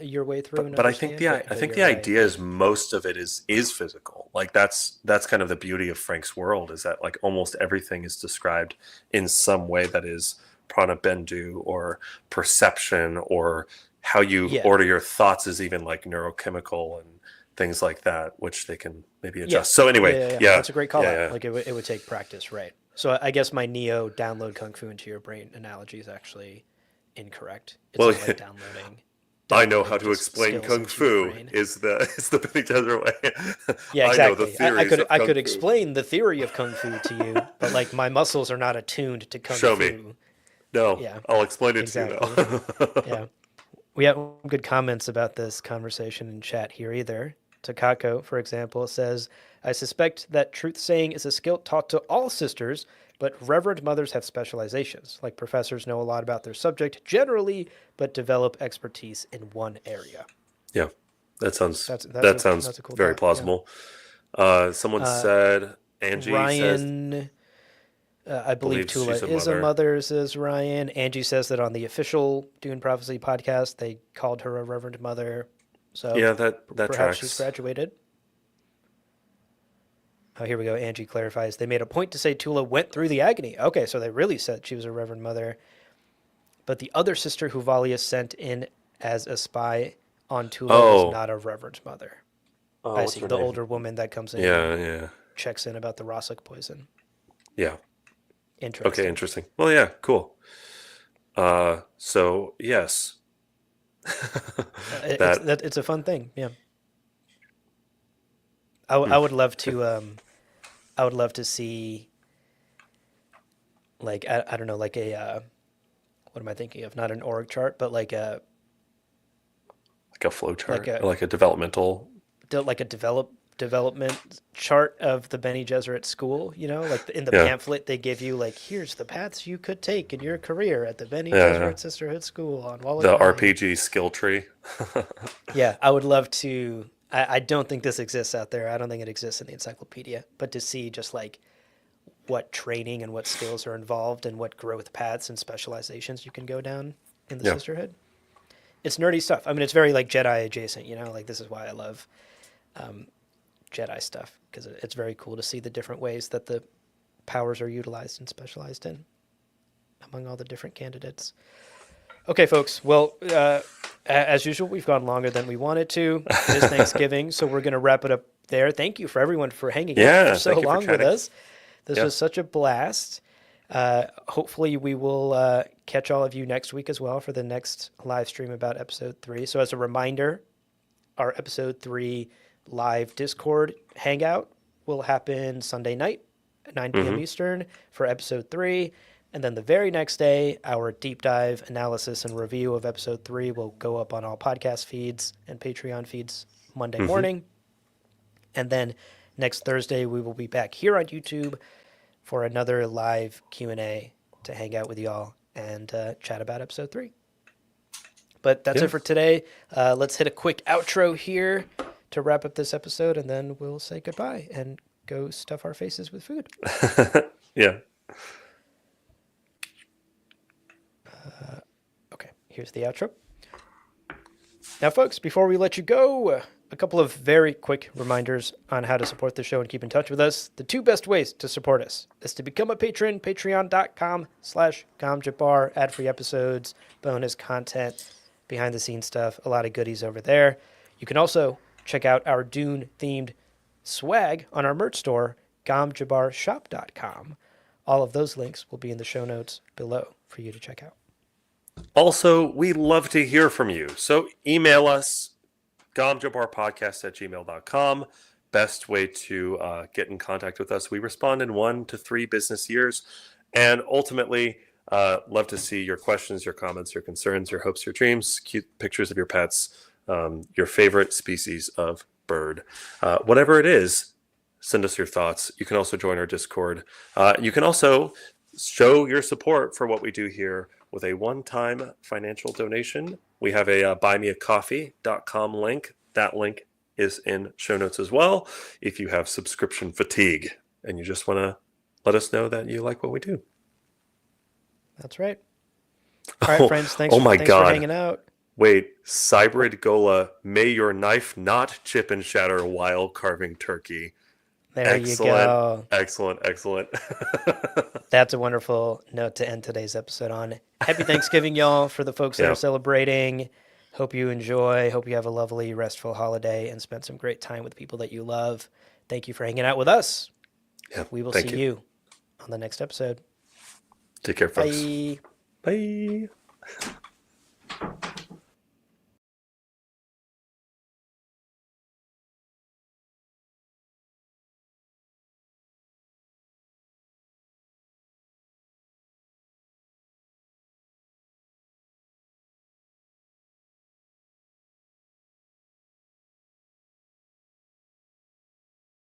your way through and but I think understand. I But think you're the right. idea is most of it is physical. Like that's kind of the beauty of Frank's world, is that like almost everything is described in some way that is prana bendu or perception, or how you Yeah, order your thoughts is even like neurochemical and things like that, which they can maybe yeah, adjust. So yeah, anyway, yeah, yeah. yeah, That's a great call yeah, out. yeah. Like it would take practice, right? So I guess my Neo download Kung Fu into your brain analogy is actually incorrect. It's Well, not like downloading I know how downloading to just explain skills kung into your fu brain. is the Benny Gesserit way. Yeah, I know the exactly. theories of I kung could fu. explain the theory of kung fu to you, but like my muscles are not attuned to kung Show me. fu. No, Yeah, I'll explain it to you exactly. though. Yeah. We have good comments about this conversation in chat here either. Takako, for example, says, I suspect that truth saying is a skill taught to all sisters, but Reverend Mothers have specializations. Like professors know a lot about their subject generally, but develop expertise in one area. Yeah, that sounds That's a cool very thought. Yeah. plausible. Someone said Angie says Ryan, I believe believes Tula she's a is a mother. mother, says Ryan. Angie says that on the official Dune Prophecy podcast, they called her a Reverend Mother. So Yeah, that perhaps she's tracks. graduated. Oh, here we go. Angie clarifies. They made a point to say Tula went through the agony. Okay, so they really said she was a Reverend Mother. But the other sister who Valya sent in as a spy on Tula was Oh, not a Reverend Mother. oh, I what's see. her The name? older woman that comes in Yeah, and yeah, checks in about the Rossuk poison. yeah. Okay, Interesting. interesting. Well, yeah, cool. So yes, that. It's a fun thing. Yeah. Hmm. I would love to I would love to see like I don't know like a what am I thinking of? Not an org chart, but Like a flow like chart a or like a developmental. like a development chart of the Bene Gesserit school. You know, like in the Yeah, pamphlet they give you like here's the paths you could take in your career at the Bene yeah. Gesserit Sisterhood School on Wall The Nine. RPG skill tree. Yeah, I would love to. I don't think this exists out there. I don't think it exists in the encyclopedia, but to see just like what training and what skills are involved and what growth paths and specializations you can go down in the Yeah, sisterhood. It's nerdy stuff. I mean, it's very like Jedi adjacent, you know, like this is why I love Jedi stuff because it's very cool to see the different ways that the powers are utilized and specialized in among all the different candidates. Okay, folks. Well, as usual, we've gone longer than we wanted to. It is Thanksgiving, so we're going to wrap it up there. Thank you for everyone for hanging out for yeah. so Thank you for long with chatting. us. This Yeah. was such a blast. Hopefully, we will catch all of you next week as well for the next live stream about episode 3. So, as a reminder, our episode 3 live Discord hangout will happen Sunday night at 9 p.m. Mm-hmm. Eastern for episode 3. And then the very next day, our deep dive analysis and review of episode 3 will go up on all podcast feeds and Patreon feeds Monday Mm-hmm. morning. And then next Thursday, we will be back here on YouTube for another live Q&A to hang out with y'all and chat about episode 3. But that's Yeah. it for today. Let's hit a quick outro here to wrap up this episode, and then we'll say goodbye and go stuff our faces with food. Yeah. Okay, here's the outro. Now, folks, before we let you go, a couple of very quick reminders on how to support the show and keep in touch with us. The 2 best ways to support us is to become a patron, patreon.com/GomJabbar, ad-free episodes, bonus content, behind-the-scenes stuff, a lot of goodies over there. You can also check out our Dune-themed swag on our merch store, gomjabarshop.com. All of those links will be in the show notes below for you to check out. Also, we love to hear from you. So email us, gomjabarpodcast@gmail.com. Best way to get in contact with us. We respond in 1 to 3 business years. And ultimately, love to see your questions, your comments, your concerns, your hopes, your dreams, cute pictures of your pets, your favorite species of bird. Whatever it is, send us your thoughts. You can also join our Discord. You can also show your support for what we do here with a one-time financial donation. We have a buymeacoffee.com link. That link is in show notes as well. If you have subscription fatigue and you just want to let us know that you like what we do. That's right. All right, friends. Oh my Thanks for God. hanging out. Wait, Cybrid Gola, may your knife not chip and shatter while carving turkey. There you go. Excellent. That's a wonderful note to end today's episode on. Happy Thanksgiving, y'all, for the folks that Yeah. are celebrating. Hope you enjoy. Hope you have a lovely, restful holiday and spend some great time with people that you love. Thank you for hanging out with us. Yeah. We will Thank see you on the next episode. Take care, folks. Bye. Bye.